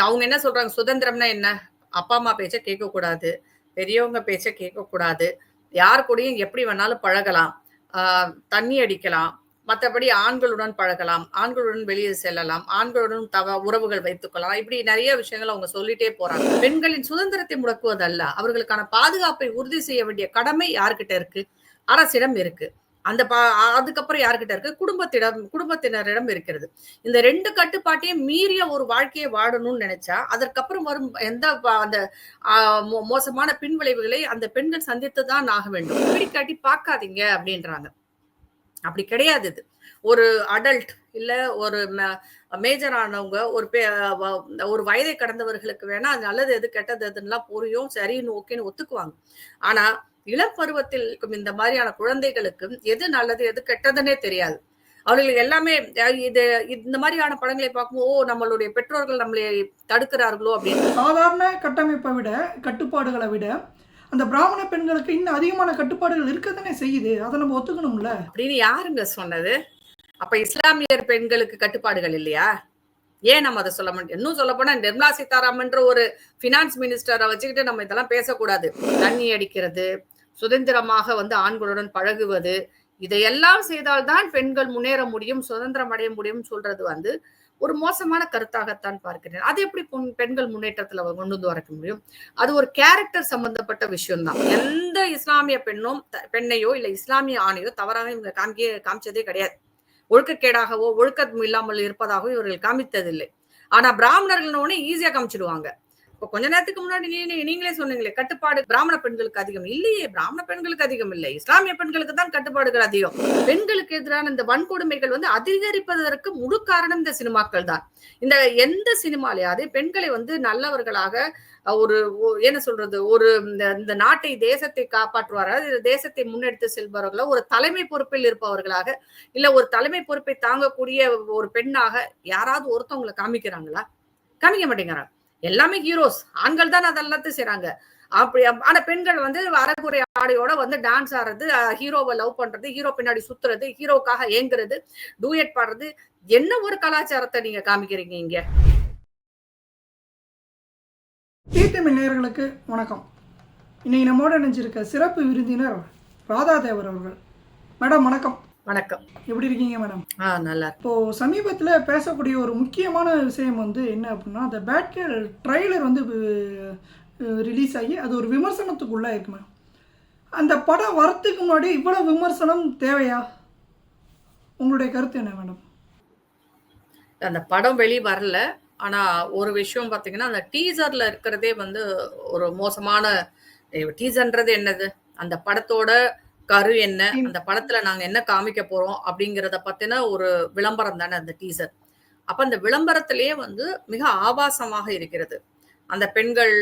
அவங்க என்ன சொல்றாங்க, சுதந்திரம்னா என்ன? அப்பா அம்மா பேச்ச கேட்கக்கூடாது. பெரியவங்க பேச்ச கேட்கக்கூடாது. யார் கூடயும் எப்படி வேணாலும் பழகலாம். ஆ தண்ணி அடிக்கலாம். மத்தபடி ஆண்களுடன் பழகலாம். ஆண்களுடன் வெளியே செல்லலாம். ஆண்களுடன் உறவுகள் வைத்துக் கொள்ளலாம். இப்படி நெறைய விஷயங்கள அவங்க சொல்லிட்டே போறாங்க. பெண்களின் சுதந்திரத்தை முடக்குவதல்ல. அவர்களுக்கான பாதுகாப்பை உறுதி செய்ய வேண்டிய கடமை யார்கிட்ட இருக்கு? அரசிடம் இருக்கு. அந்த அதுக்கப்புறம் யார்கிட்ட இருக்கு? குடும்பத்தினரிடம் இருக்கிறது. இந்த 2 கட்டுப்பாட்டையும் மீறிய ஒரு வாழ்க்கையை வாழணும்னு நெனைச்சா, அதற்கப்புறம் வரும் எந்த அந்த ஆ மோசமான பின்விளைவுகளை அந்த பெண்கள் சந்தித்து தான் ஆக வேண்டும். "பிடிக்காட்டி பார்க்காதீங்க" அப்படின்றாங்க. அப்படி கிடையாது இது. ஒரு அடல்ட் இல்ல ஒரு மேஜர் ஆனவங்க ஒரு வயதை கடந்தவர்களுக்கு வேணா அது நல்லது எது கெட்டது எதுன்னுலாம் புரியும். சரின்னு ஓகேன்னு ஒத்துக்குவாங்க. ஆனா இளம் பருவத்தில் இருக்கும் இந்த மாதிரியான குழந்தைகளுக்கு எது நல்லது எது கெட்டதுன்னே தெரியாது. அவர்களுக்கு எல்லாமே இது இந்த மாதிரியான படங்களை பார்க்கும்போது ஓ நம்மளுடைய பெற்றோர்கள் நம்மளை தடுக்கிறார்களோ அப்படின்னு. சாதாரண கட்டமைப்பை விட கட்டுப்பாடுகளை விட அந்த பிராமண பெண்களுக்கு இன்னும் அதிகமான கட்டுப்பாடுகள் இருக்கத்தானே செய்யுது. அதை நம்ம ஒத்துக்கணும்ல அப்படின்னு யாருங்க சொன்னது? அப்ப இஸ்லாமியர் பெண்களுக்கு கட்டுப்பாடுகள் இல்லையா? ஏன் நம்ம அதை சொல்ல முடியும்? இன்னும் சொல்ல போனா நிர்மலா சீதாராமன்ற ஒரு பினான்ஸ் மினிஸ்டரை வச்சுக்கிட்டு நம்ம இதெல்லாம் பேசக்கூடாது. தண்ணி அடிக்கிறது, சுதந்திரமாக ஆண்களுடன் பழகுவது, இதையெல்லாம் செய்தால்தான் பெண்கள் முன்னேற முடியும், சுதந்திரம் அடைய முடியும் சொல்றது ஒரு மோசமான கருத்தாகத்தான் பார்க்கிறேன். அது எப்படி பெண்கள் முன்னேற்றத்துல கொண்டு வர முடியும்? அது ஒரு கேரக்டர் சம்பந்தப்பட்ட விஷயம் தான். எந்த இஸ்லாமிய பெண்ணையோ இல்ல இஸ்லாமிய ஆணையோ தவறாக இவங்க காமிச்சதே கிடையாது. ஒழுக்கக்கேடாகவோ ஒழுக்கம் இல்லாமல் இருப்பதாகவோ இவர்கள் காமித்ததில்லை. ஆனா பிராமணர்கள் ஈஸியா காமிச்சிடுவாங்க. இப்ப கொஞ்ச நேரத்துக்கு முன்னாடி நீங்களே சொன்னீங்களே கட்டுப்பாடு பிராமண பெண்களுக்கு அதிகம் இல்லையே. பிராமண பெண்களுக்கு அதிகம் இல்லை, இஸ்லாமிய பெண்களுக்கு தான் கட்டுப்பாடுகள் அதிகம். பெண்களுக்கு எதிரான இந்த வன்கொடுமைகள் அதிகரிப்பதற்கு முழு காரணம் இந்த சினிமாக்கள் தான். இந்த எந்த சினிமாலையாவது பெண்களை நல்லவர்களாக ஒரு என்ன சொல்றது ஒரு இந்த நாட்டை தேசத்தை காப்பாற்றுவார்கள், தேசத்தை முன்னெடுத்து செல்பவர்களா ஒரு தலைமை பொறுப்பில் இருப்பவர்களாக இல்ல ஒரு தலைமை பொறுப்பை தாங்கக்கூடிய ஒரு பெண்ணாக யாராவது ஒருத்தவங்களை காமிக்கிறாங்களா? காமிக்க மாட்டேங்கிறாங்க. எல்லாமே ஹீரோஸ். ஆண்கள் தான் அதெல்லாத்தையும் செய்றாங்க. அப்படி ஆனா பெண்கள் அரைகுறை ஆடையோட டான்ஸ் ஆடுறது, ஹீரோவை லவ் பண்றது, ஹீரோ பின்னாடி சுத்துறது, ஹீரோக்காக ஏங்குறது, டூயட் பாடுறது, என்ன ஒரு கலாச்சாரத்தை நீங்க காமிக்கிறீங்க இங்க? டிடிவி நேயர்களுக்கு வணக்கம். இன்னைக்கு நம்மோட இணைஞ்சிருக்க சிறப்பு விருந்தினர் ராதா தேவர் அவர்கள். மேடம் வணக்கம். வணக்கம். எப்படி இருக்கீங்க மேடம்? நல்லா. இப்போ சமீபத்தில் பேசக்கூடிய ஒரு முக்கியமான விஷயம் என்ன அப்படின்னா, அந்த பேட் கேர்ள் ட்ரைலர் ரிலீஸ் ஆகி அது ஒரு விமர்சனத்துக்குள்ளே இருக்கு மேடம். அந்த படம் வரத்துக்கு முன்னாடி இவ்வளோ விமர்சனம் தேவையா? உங்களுடைய கருத்து என்ன மேடம்? அந்த படம் வெளி வரல. ஆனா ஒரு விஷயம் பாத்தீங்கன்னா, அந்த டீசர்ல இருக்கிறதே ஒரு மோசமான டீசர்ன்றது என்னது? அந்த படத்தோட கரு என்ன, அந்த படத்துல நாங்க என்ன காமிக்க போறோம் அப்படிங்கிறத பத்தின ஒரு விளம்பரம் தானே அந்த டீசர். அப்ப அந்த விளம்பரத்திலேயே மிக ஆபாசமாக இருக்கிறது. அந்த பெண்கள்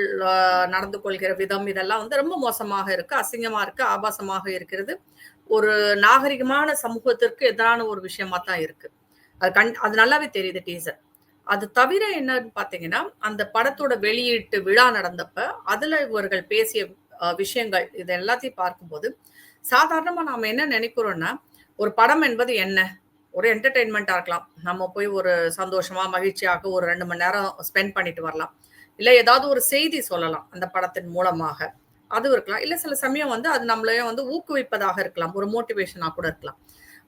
நடந்து கொள்கிற விதம் இதெல்லாம் ரொம்ப மோசமாக இருக்கு, அசிங்கமா இருக்கு, ஆபாசமாக இருக்கிறது. ஒரு நாகரிகமான சமூகத்திற்கு எதிரான ஒரு விஷயமா தான் இருக்கு. அது நல்லாவே தெரியுது டீசர். அது தவிர என்னன்னு பாத்தீங்கன்னா, அந்த படத்தோட வெளியீட்டு விழா நடந்தப்ப அதுல இவர்கள் பேசிய விஷயங்கள் இது எல்லாத்தையும் பார்க்கும்போது சாதாரணமா நாம என்ன நினைக்கிறோம்னா, ஒரு படம் என்பது என்ன? ஒரு என்டர்டெயின்மெண்டா இருக்கலாம். நம்ம போய் ஒரு சந்தோஷமா, மகிழ்ச்சியாக ஒரு 2 மணி நேரம் ஸ்பெண்ட் பண்ணிட்டு வரலாம். இல்ல ஏதாவது ஒரு செய்தி சொல்லலாம் அந்த படத்தின் மூலமாக. அது இருக்கலாம். இல்ல சில சமயம் அது நம்மளையும் ஊக்குவிப்பதாக இருக்கலாம். ஒரு மோட்டிவேஷனா கூட இருக்கலாம்.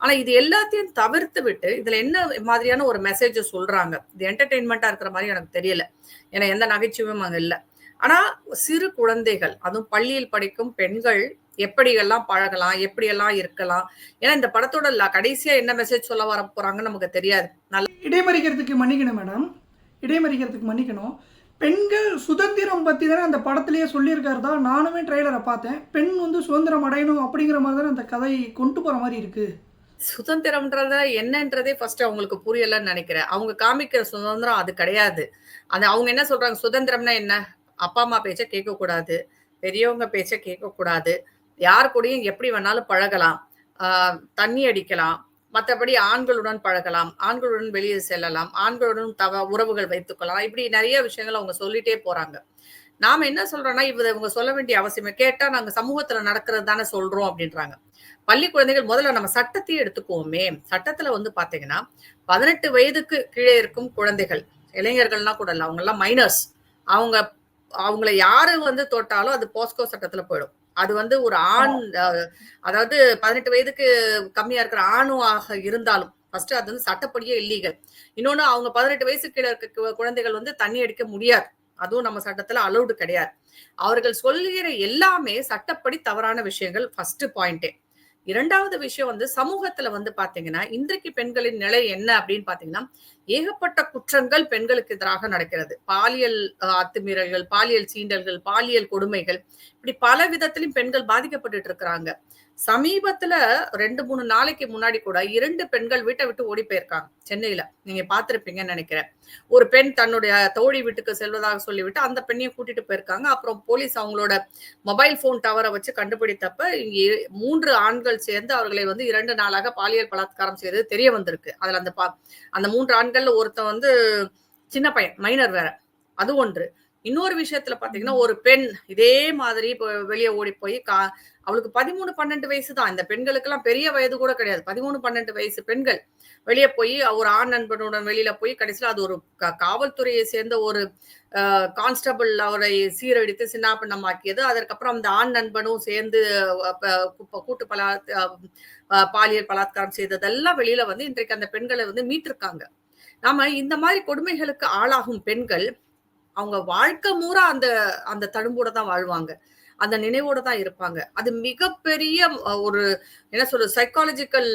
ஆனா இது எல்லாத்தையும் தவிர்த்து விட்டு, இதுல என்ன மாதிரியான ஒரு மெசேஜ் சொல்றாங்க? இது என்டர்டெயின்மெண்டா இருக்கிற மாரி எனக்கு தெரியல. ஏன்னா எந்த நகைச்சுவையும் அங்க இல்ல. ஆனா சிறு குழந்தைகள், அதுவும் பள்ளியில் படிக்கும் பெண்கள் எப்படியெல்லாம் பழகலாம், எப்படியெல்லாம் இருக்கலாம். ஏன்னா இந்த படத்தோட கடைசியா என்ன மெசேஜ் சொல்ல வர போறாங்கன்னு நமக்கு தெரியாது. இடைமறிக்கிறதுக்கு மன்னிக்கணும் மேடம். இடைமறிக்கிறதுக்கு மன்னிக்கணும். பெண்கள் சுதந்திரம் பற்றி தானே அந்த படத்திலேயே சொல்லியிருக்காரு தான். நானுமே ட்ரெய்லரை பார்த்தேன். பெண் சுதந்திரம் அடையணும் அப்படிங்கிற மாதிரி தானே அந்த கதை கொண்டு போகிற மாதிரி இருக்குது. சுதந்திரம்ன்றத என்னன்றதே ஃபர்ஸ்ட் அவங்களுக்கு புரியலன்னு நினைக்கிறேன். அவங்க காமிக்கிற சுதந்திரம் அது கிடையாது. அவங்க என்ன சொல்றாங்க, சுதந்திரம்னா என்ன? அப்பா அம்மா பேச்ச கேட்கக்கூடாது. பெரியவங்க பேச்ச கேட்கக்கூடாது. யார் கூடயும் எப்படி வேணாலும் பழகலாம். தண்ணி அடிக்கலாம். மத்தபடி ஆண்களுடன் பழகலாம். ஆண்களுடன் வெளியே செல்லலாம். ஆண்களுடன் உறவுகள் வைத்துக் கொள்ளலாம். இப்படி நிறைய விஷயங்கள் அவங்க சொல்லிட்டே போறாங்க. நாம என்ன சொல்றோம்னா, இவங்க சொல்ல வேண்டிய அவசியமே கேட்டா நாங்க சமூகத்துல நடக்கிறது தானே சொல்றோம் அப்படின்றாங்க. பள்ளி குழந்தைகள் முதல்ல நம்ம சட்டத்தையே எடுத்துக்குவோமே. சட்டத்துல பாத்தீங்கன்னா 18 வயதுக்கு கீழே இருக்கும் குழந்தைகள் இளைஞர்கள்லாம் கூட இல்ல, அவங்க எல்லாம் மைனர்ஸ். அவங்க அவங்கள யாரு வந்து தொட்டாலும் அது போஸ்கோ சட்டத்துல போயிடும். அது வந்து ஒரு ஆண், அதாவது 18 வயதுக்கு கம்மியா இருக்கிற ஆணுவாக இருந்தாலும் ஃபர்ஸ்ட் அது வந்து சட்டப்படியே இல்லீகல். இன்னொன்னு, அவங்க 18 வயசுக்கு கீழே இருக்க குழந்தைகள் வந்து தண்ணி அடிக்க முடியாது. அதுவும் நம்ம சட்டத்துல அலௌடு கிடையாது. அவர்கள் சொல்லுகிற எல்லாமே சட்டப்படி தவறான விஷயங்கள், ஃபர்ஸ்ட் பாயிண்டே. இரண்டாவது விஷயம் வந்து சமூகத்துல வந்து பாத்தீங்கன்னா, இன்றைக்கு பெண்களின் நிலை என்ன அப்படின்னு பாத்தீங்கன்னா, ஏகப்பட்ட குற்றங்கள் பெண்களுக்கு எதிராக நடக்கிறது. பாலியல் அத்துமீறல்கள், பாலியல் சீண்டல்கள், பாலியல் கொடுமைகள், இப்படி பல விதத்திலும் பெண்கள் பாதிக்கப்பட்டுட்டு இருக்கிறாங்க. சமீபத்துல 2-3 நாளைக்கு முன்னாடி கூட 2 பெண்கள் வீட்டை விட்டு ஓடி போயிருக்காங்க சென்னையில. நீங்க பார்த்திருப்பீங்கன்னு நினைக்கிறேன். ஒரு பெண் தன்னுடைய தோழி வீட்டுக்கு செல்வதாக சொல்லிவிட்டு அந்த பெண்ணையும் கூட்டிட்டு போயிருக்காங்க. அப்புறம் போலீஸ் அவங்களோட மொபைல் போன் டவரை வச்சு கண்டுபிடித்தப்ப இங்கே 3 ஆண்கள் சேர்ந்து அவர்களை வந்து 2 நாளாக பாலியல் பலாத்காரம் செய்தது தெரிய வந்திருக்கு. அதுல அந்த 3 ஆண்கள்ல ஒருத்தன் வந்து சின்ன பையன், மைனர் வேற. அது ஒன்று. இன்னொரு விஷயத்துல பாத்தீங்கன்னா, ஒரு பெண் இதே மாதிரி வெளியே ஓடி போய் அவளுக்கு 13-12 வயசு தான். இந்த பெண்களுக்கெல்லாம் பெரிய வயது கூட கிடையாது. 13-12 வயசு பெண்கள் வெளியே போய் ஒரு ஆண் நண்பனுடன் வெளியில போய் கடைசியில அது ஒரு காவல்துறையை சேர்ந்த ஒரு கான்ஸ்டபிள் அவரை சீரழித்து சின்னாபின்னமாக்கியது. அதற்கப்புறம் அந்த ஆண் நண்பனும் சேர்ந்து கூட்டு பாலியல் பலாத்காரம் செய்ததெல்லாம் வெளியில வந்து இன்றைக்கு அந்த பெண்களை வந்து மீட்டிருக்காங்க. நாம இந்த மாதிரி கொடுமைகளுக்கு ஆளாகும் பெண்கள் அவங்க வாழ்க்கை மூரா அந்த அந்த தழும்போட தான் வாழ்வாங்க, அந்த நினைவோட தான் இருப்பாங்க. அது மிகப்பெரிய ஒரு என்ன சொல்ற சைக்காலஜிக்கல்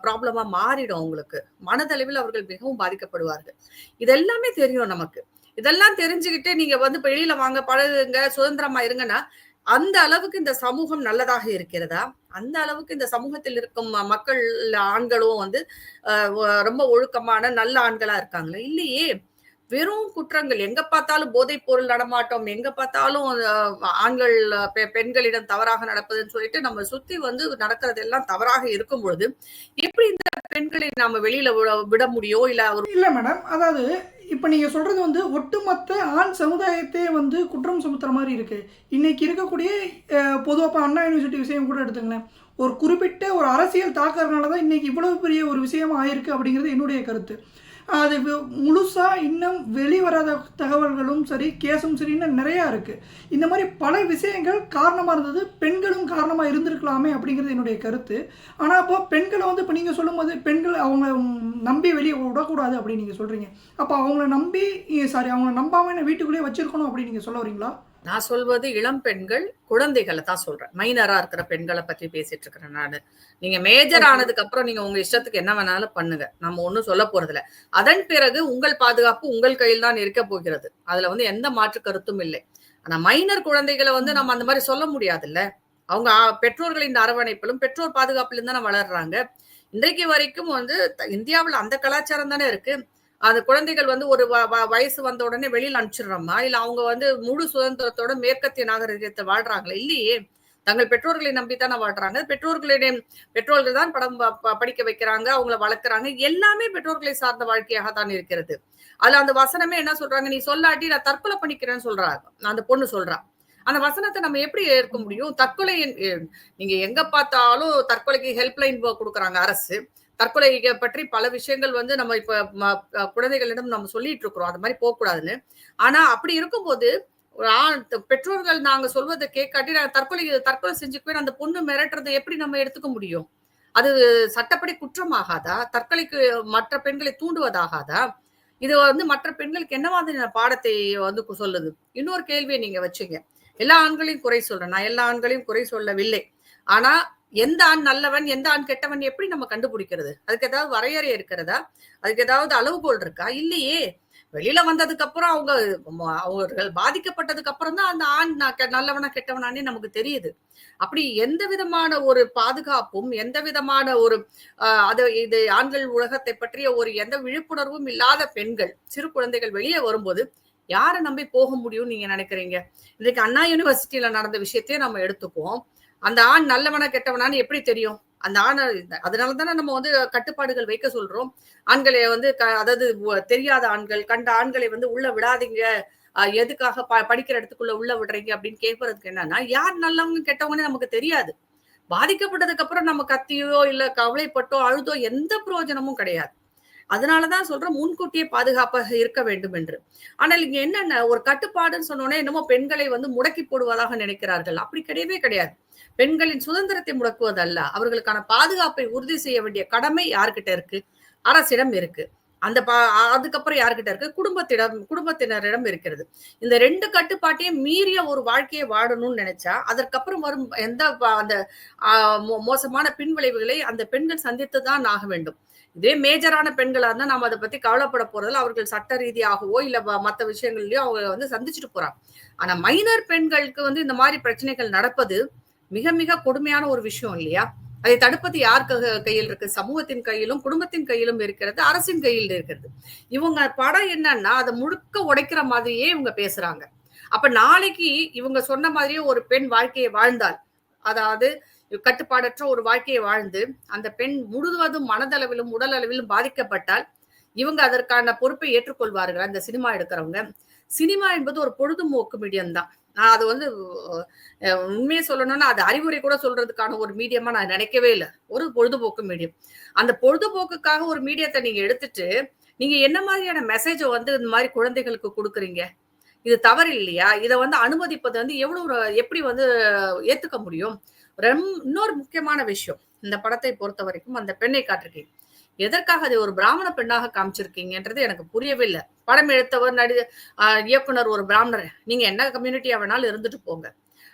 ப்ராப்ளமா மாறிடும் அவங்களுக்கு. மனதளவில் அவர்கள் மிகவும் பாதிக்கப்படுவார்கள். இதெல்லாமே தெரியும் நமக்கு. இதெல்லாம் தெரிஞ்சுக்கிட்டு நீங்க வந்து வெளியில வாங்க, பழகுங்க, சுதந்திரமா இருங்கன்னா, அந்த அளவுக்கு இந்த சமூகம் நல்லதாக இருக்கிறதா? அந்த அளவுக்கு இந்த சமூகத்தில் இருக்கும் மக்கள் ஆண்களும் வந்து ரொம்ப ஒழுக்கமான நல்ல ஆண்களா இருக்காங்களா? இல்லையே. வெறும் குற்றங்கள், எங்க பார்த்தாலும் போதைப் பொருள் நடமாட்டம், எங்க பார்த்தாலும் ஆண்கள் பெண்களிடம் தவறாக நடப்பதுன்னு சொல்லிட்டு நம்ம சுத்தி வந்து நடக்கிறது எல்லாம் தவறாக இருக்கும் பொழுது எப்படி இந்த பெண்களை நாம வெளியில விட முடியும்? இல்ல மேடம், அதாவது இப்போ நீங்கள் சொல்கிறது வந்து ஒட்டுமொத்த ஆண் சமுதாயத்தையே வந்து குற்றம் சுமத்துற மாதிரி இருக்குது. இன்றைக்கி இருக்கக்கூடிய பொதுவாக அண்ணா யூனிவர்சிட்டி விஷயம் கூட எடுத்துங்களேன். ஒரு குறிப்பிட்ட ஒரு அரசியல் தாக்கறதுனால தான் இன்றைக்கி இவ்வளவு பெரிய ஒரு விஷயமா ஆயிருக்கு அப்படிங்கிறது என்னுடைய கருத்து. அது முழுசாக இன்னும் வெளிவராத தகவல்களும் சரி, கேஸும் சரி, இன்னும் நிறையா இருக்குது. இந்த மாதிரி பல விஷயங்கள் காரணமாக இருந்தது, பெண்களும் காரணமாக இருந்திருக்கலாமே அப்படிங்கிறது என்னுடைய கருத்து. ஆனால் அப்போ பெண்களை வந்து இப்போ நீங்கள் சொல்லும்போது பெண்கள் அவங்க நம்பி வெளியே விடக்கூடாது அப்படின்னு நீங்கள் சொல்கிறீங்க. அப்போ அவங்கள நம்பி அவங்கள நம்பாமல் வீட்டுக்குள்ளேயே வச்சிருக்கணும் அப்படின்னு நீங்கள் சொல்ல வரீங்களா? நான் சொல்வது இளம் பெண்கள், குழந்தைகளை தான் சொல்றேன். மைனரா இருக்கிற பெண்களை பற்றி பேசிட்டு இருக்கிறேன் நானு. நீங்க மேஜர் ஆனதுக்கு அப்புறம் நீங்க உங்க இஷ்டத்துக்கு என்ன வேணாலும் பண்ணுங்க. நம்ம ஒண்ணும் சொல்ல போறதில்ல. அதன் பிறகு உங்கள் பாதுகாப்பு உங்கள் கையில் தான் இருக்க போகிறது. அதுல வந்து எந்த மாற்று கருத்தும் இல்லை. ஆனா மைனர் குழந்தைகளை வந்து நம்ம அந்த மாதிரி சொல்ல முடியாதுல்ல. அவங்க பெற்றோர்களின் அரவணைப்பிலும் பெற்றோர் பாதுகாப்பிலும் தானே வளர்றாங்க. இன்றைக்கு வரைக்கும் வந்து இந்தியாவில் அந்த கலாச்சாரம் தானே இருக்கு. அந்த குழந்தைகள் வந்து ஒரு வயசு வந்த உடனே வெளியில அனுப்பிச்சிடுறோமா? இல்ல அவங்க வந்து முழு சுதந்திரத்தோட மேற்கத்திய நாகரிகத்தை வாழ்றாங்களா? இல்லையே. தங்கள் பெற்றோர்களை நம்பித்தானே வாழ்றாங்க. பெற்றோர்கள் தான் படிக்க வைக்கிறாங்க, அவங்கள வளர்க்குறாங்க. எல்லாமே பெற்றோர்களை சார்ந்த வாழ்க்கையாக தான் இருக்கிறது. அதுல அந்த வசனமே என்ன சொல்றாங்க? நீ சொல்லாட்டி நான் தற்கொலை பண்ணிக்கிறேன்னு சொல்றாங்க. அந்த பொண்ணு சொல்றா. அந்த வசனத்தை நம்ம எப்படி ஏற்க முடியும்? தற்கொலை நீங்க எங்க பார்த்தாலும் தற்கொலைக்கு ஹெல்ப்லைன் கொடுக்குறாங்க அரசு. தற்கொலை பற்றி பல விஷயங்கள் வந்து நம்ம இப்ப குழந்தைகளிடம் நம்ம சொல்லிட்டு இருக்கிறோம், அது மாதிரி போகக்கூடாதுன்னு. ஆனா அப்படி இருக்கும்போது பெற்றோர்கள் நாங்க சொல்வதை கேட்காட்டி நான் தற்கொலை செஞ்சுக்குவேன் அந்த பொண்ணு மிரட்டுறதை எப்படி நம்ம எடுத்துக்க முடியும்? அது சட்டப்படி குற்றமாகாதா? தற்கொலைக்கு மற்ற பெண்களை தூண்டுவதாகாதா? இது வந்து மற்ற பெண்களுக்கு என்ன மாதிரியான பாடத்தை வந்து சொல்லுது? இன்னொரு கேள்வியை நீங்க வச்சீங்க. எல்லா ஆண்களையும் குறை சொல்றேன். நான் எல்லா ஆண்களையும் குறை சொல்லவில்லை. ஆனா எந்த ஆண் நல்லவன், எந்த ஆண் கெட்டவன் எப்படி நம்ம கண்டுபிடிக்கிறது? அதுக்கு ஏதாவது வரையறை இருக்கிறதா? அதுக்கு ஏதாவது அளவுகோல் இருக்கா? இல்லையே. வெளியில வந்ததுக்கு அப்புறம் அவர்கள் பாதிக்கப்பட்டதுக்கு அப்புறம் தான் அந்த ஆண் நல்லவனா கெட்டவனானே நமக்கு தெரியுது. அப்படி எந்த விதமான ஒரு பாதுகாப்பும், எந்த விதமான ஒரு இது ஆண்கள் உலகத்தை பற்றிய ஒரு எந்த விழிப்புணர்வும் இல்லாத பெண்கள், சிறு குழந்தைகள் வெளியே வரும்போது யாரை நம்பி போக முடியும் நீங்க நினைக்கிறீங்க? இன்னைக்கு அண்ணா யூனிவர்சிட்டியில நடந்த விஷயத்தையே நம்ம எடுத்துக்குவோம். அந்த ஆண் நல்லவனா கெட்டவனான்னு எப்படி தெரியும்? அந்த ஆணை அதனாலதானே நம்ம வந்து கட்டுப்பாடுகள் வைக்க சொல்றோம். ஆண்களை வந்து அதாவது தெரியாத ஆண்கள், கண்ட ஆண்களை வந்து உள்ள விடாதீங்க, எதுக்காக படிக்கிற இடத்துக்குள்ள உள்ள விடுறீங்க அப்படின்னு கேட்கறதுக்கு என்னன்னா, யார் நல்லவங்க கெட்டவங்கன்னு நமக்கு தெரியாது. பாதிக்கப்பட்டதுக்கு அப்புறம் நம்ம கத்தியோ இல்ல கவலைப்பட்டோ அழுதோ எந்த பிரயோஜனமும் கிடையாது. அதனாலதான் சொல்றேன் முன்கூட்டியே பாதுகாப்பாக இருக்க வேண்டும் என்று. ஆனால் இங்க என்னன்னா ஒரு கட்டுப்பாடுன்னு சொன்னோன்னே என்னமோ பெண்களை வந்து முடக்கி போடுவதாக நினைக்கிறார்கள். அப்படி கிடையவே கிடையாது. பெண்களின் சுதந்திரத்தை முடக்குவதல்ல. அவர்களுக்கான பாதுகாப்பை உறுதி செய்ய வேண்டிய கடமை யார்கிட்ட இருக்கு? அரசிடம் இருக்கு. அந்த அதுக்கப்புறம் யார்கிட்ட இருக்கு? குடும்பத்தினரிடம் இருக்கிறது. இந்த 2 கட்டுப்பாட்டையும் மீறிய ஒரு வாழ்க்கையை வாழணும்னு நினைச்சா, அதற்கப்புறம் வரும் எந்த அந்த மோசமான பின்விளைவுகளை அந்த பெண்கள் சந்தித்து தான் ஆக வேண்டும். இதே மேஜரான பெண்களா இருந்தா நாம அதை பத்தி கவலைப்பட போறதில்ல. அவர்கள் சட்ட ரீதியாகவோ இல்ல மத்த விஷயங்கள்லயோ அவங்க வந்து சந்திச்சுட்டு போறாங்க. ஆனா மைனர் பெண்களுக்கு வந்து இந்த மாதிரி பிரச்சனைகள் நடப்பது மிக மிக கொடுமையான ஒரு விஷயம் இல்லையா? அதை தடுப்பது யார் கையில் இருக்கு? சமூகத்தின் கையிலும் குடும்பத்தின் கையிலும் இருக்கிறது, அரசின் கையில் இருக்கிறது. இவங்க படம் என்னன்னா அதை முழுக்க உடைக்கிற மாதிரியே இவங்க பேசுறாங்க. அப்ப நாளைக்கு இவங்க சொன்ன மாதிரியே ஒரு பெண் வாழ்க்கையை வாழ்ந்தால், அதாவது கட்டுப்பாடற்ற ஒரு வாழ்க்கையை வாழ்ந்து அந்த பெண் முழுவதும் மனதளவிலும் உடல் அளவிலும் பாதிக்கப்பட்டால் இவங்க அதற்கான பொறுப்பை ஏற்றுக்கொள்வார்கள். அந்த சினிமா எடுக்கிறவங்க. சினிமா என்பது ஒரு பொழுதுபோக்கு மீடியம் தான். நான் அது வந்து உண்மையை சொல்லணும்னா அது அறிவுரை கூட சொல்றதுக்கான ஒரு மீடியமா நான் நினைக்கவே இல்லை. ஒரு பொழுதுபோக்கு மீடியம். அந்த பொழுதுபோக்குக்காக ஒரு மீடியத்தை நீங்க எடுத்துட்டு நீங்க என்ன மாதிரியான மெசேஜை வந்து இந்த மாதிரி குழந்தைகளுக்கு கொடுக்குறீங்க? இது தவறு இல்லையா? இதை வந்து அனுமதிப்பது வந்து எப்படி வந்து ஏத்துக்க முடியும்? இன்னொரு முக்கியமான விஷயம், இந்த படத்தை பொறுத்த வரைக்கும் அந்த பெண்ணை காட்டிருக்கீங்க. எதற்காக அதை ஒரு பிராமண பெண்ணாக காமிச்சிருக்கீங்கன்றது எனக்கு புரியவே இல்லை. படம் எடுத்தவர் இயக்குனர் ஒரு பிராமணர். நீங்க என்ன கம்யூனிட்டியா வேணாலும் இருந்துட்டு போங்க.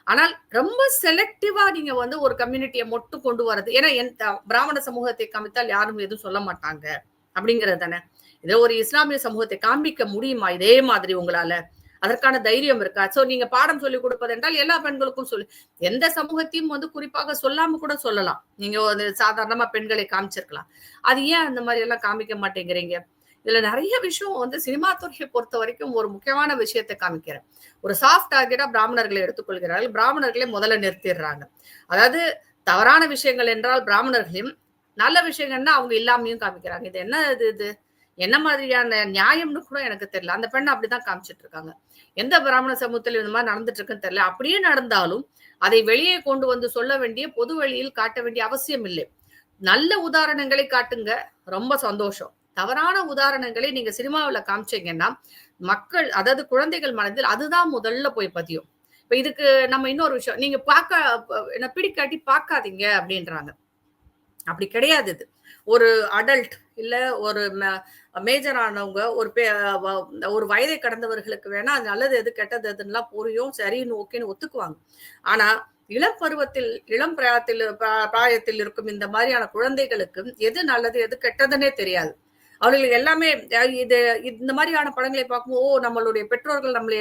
ஆனால் ரொம்ப செலக்டிவா நீங்க வந்து ஒரு கம்யூனிட்டியை மட்டும் கொண்டு வர்றது. ஏன்னா பிராமண சமூகத்தை காமித்தால் யாரும் எதுவும் சொல்ல மாட்டாங்க அப்படிங்கிறது தானே. இதே ஒரு இஸ்லாமிய சமூகத்தை காண்பிக்க முடியுமா இதே மாதிரி உங்களால? அதற்கான தைரியம் இருக்கா? சோ நீங்க பாடம் சொல்லிக் கொடுப்பது என்றால் எல்லா பெண்களுக்கும் எந்த சமூகத்தையும் வந்து குறிப்பாக சொல்லாம கூட சொல்லலாம். நீங்க ஒரு சாதாரணமா பெண்களை காமிச்சிருக்கலாம். அது ஏன் அந்த மாதிரி எல்லாம் காமிக்க மாட்டேங்கிறீங்க? இதுல நிறைய விஷயம் வந்து சினிமா துறையை பொறுத்த வரைக்கும் ஒரு முக்கியமான விஷயத்தை காமிக்கிறேன். ஒரு சாஃப்ட் டார்கெட்டா பிராமணர்களை எடுத்துக்கொள்கிறார்கள். பிராமணர்களை முதல்ல நிறுத்திடுறாங்க. அதாவது தவறான விஷயங்கள் என்றால் பிராமணர்களையும், நல்ல விஷயங்கள்னா அவங்க இல்லாமையும் காமிக்கிறாங்க. இது என்ன மாதிரியான நியாயம்னு கூட எனக்கு தெரியல. அந்த பெண்ணை அப்படிதான் காமிச்சிட்டு இருக்காங்க. எந்த பிராமண சமூகத்தில் இந்த மாதிரி நடந்துட்டு இருக்குன்னு தெரியல. அப்படியே நடந்தாலும் அதை வெளியே கொண்டு வந்து சொல்ல வேண்டிய, பொது வெளியில் காட்ட வேண்டிய அவசியம் இல்லை. நல்ல உதாரணங்களை காட்டுங்க, ரொம்ப சந்தோஷம். தவறான உதாரணங்களை நீங்க சினிமாவில் காமிச்சீங்கன்னா மக்கள், அதாவது குழந்தைகள் மனதில் அதுதான் முதல்ல போய் பதியும். இப்ப இதுக்கு நம்ம இன்னொரு விஷயம், நீங்க பிடிக்காட்டி பார்க்காதீங்க அப்படின்றாங்க. அப்படி கிடையாது. இது ஒரு அடல்ட் இல்ல ஒரு மேஜர் ஆனவங்க, ஒரு வயதை கடந்தவர்களுக்கு வேணா அது நல்லது எது கெட்டது எதுலாம் புரியும், சரின்னு ஓகேன்னு ஒத்துக்குவாங்க. ஆனா இளம் பிராயத்தில் இருக்கும் இந்த மாதிரியான குழந்தைகளுக்கு எது நல்லது எது கெட்டதுன்னே தெரியாது. அவர்களுக்கு எல்லாமே இந்த மாதிரியான படங்களை பார்க்கும்போது நம்மளுடைய பெற்றோர்கள் நம்மளை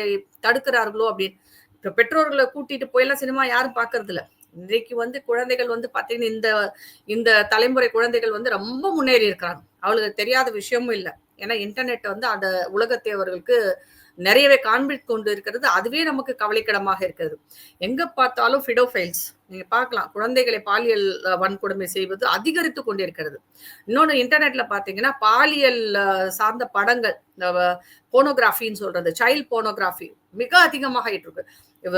தடுக்கிறார்களோ அப்படின்னு. இப்ப பெற்றோர்களை கூட்டிட்டு போயெல்லாம் சினிமா யாரும் பாக்குறது இல்ல. இன்றைக்கு வந்து குழந்தைகள் வந்து பாத்தீங்கன்னா இந்த தலைமுறை குழந்தைகள் வந்து ரொம்ப முன்னேறி இருக்கிறாங்க. அவளுக்கு தெரியாத விஷயமும் இல்லை. ஏன்னா இன்டர்நெட் வந்து அந்த உலகத்தை அவர்களுக்கு நிறையவே காண்பித்து கொண்டு இருக்கிறது. அதுவே நமக்கு கவலைக்கிடமாக இருக்கிறது. எங்க பார்த்தாலும் பிடோஃபைல்ஸ் நீங்க பார்க்கலாம். குழந்தைகளை பாலியல் வன்கொடுமை செய்வது அதிகரித்து கொண்டிருக்கிறது. இன்னொன்னு இன்டர்நெட்ல பாத்தீங்கன்னா பாலியல் சார்ந்த படங்கள், போனோகிராஃபின்னு சொல்றது, சைல்ட் போனோகிராஃபி மிக அதிகமாக ஆயிட்டு இருக்கு.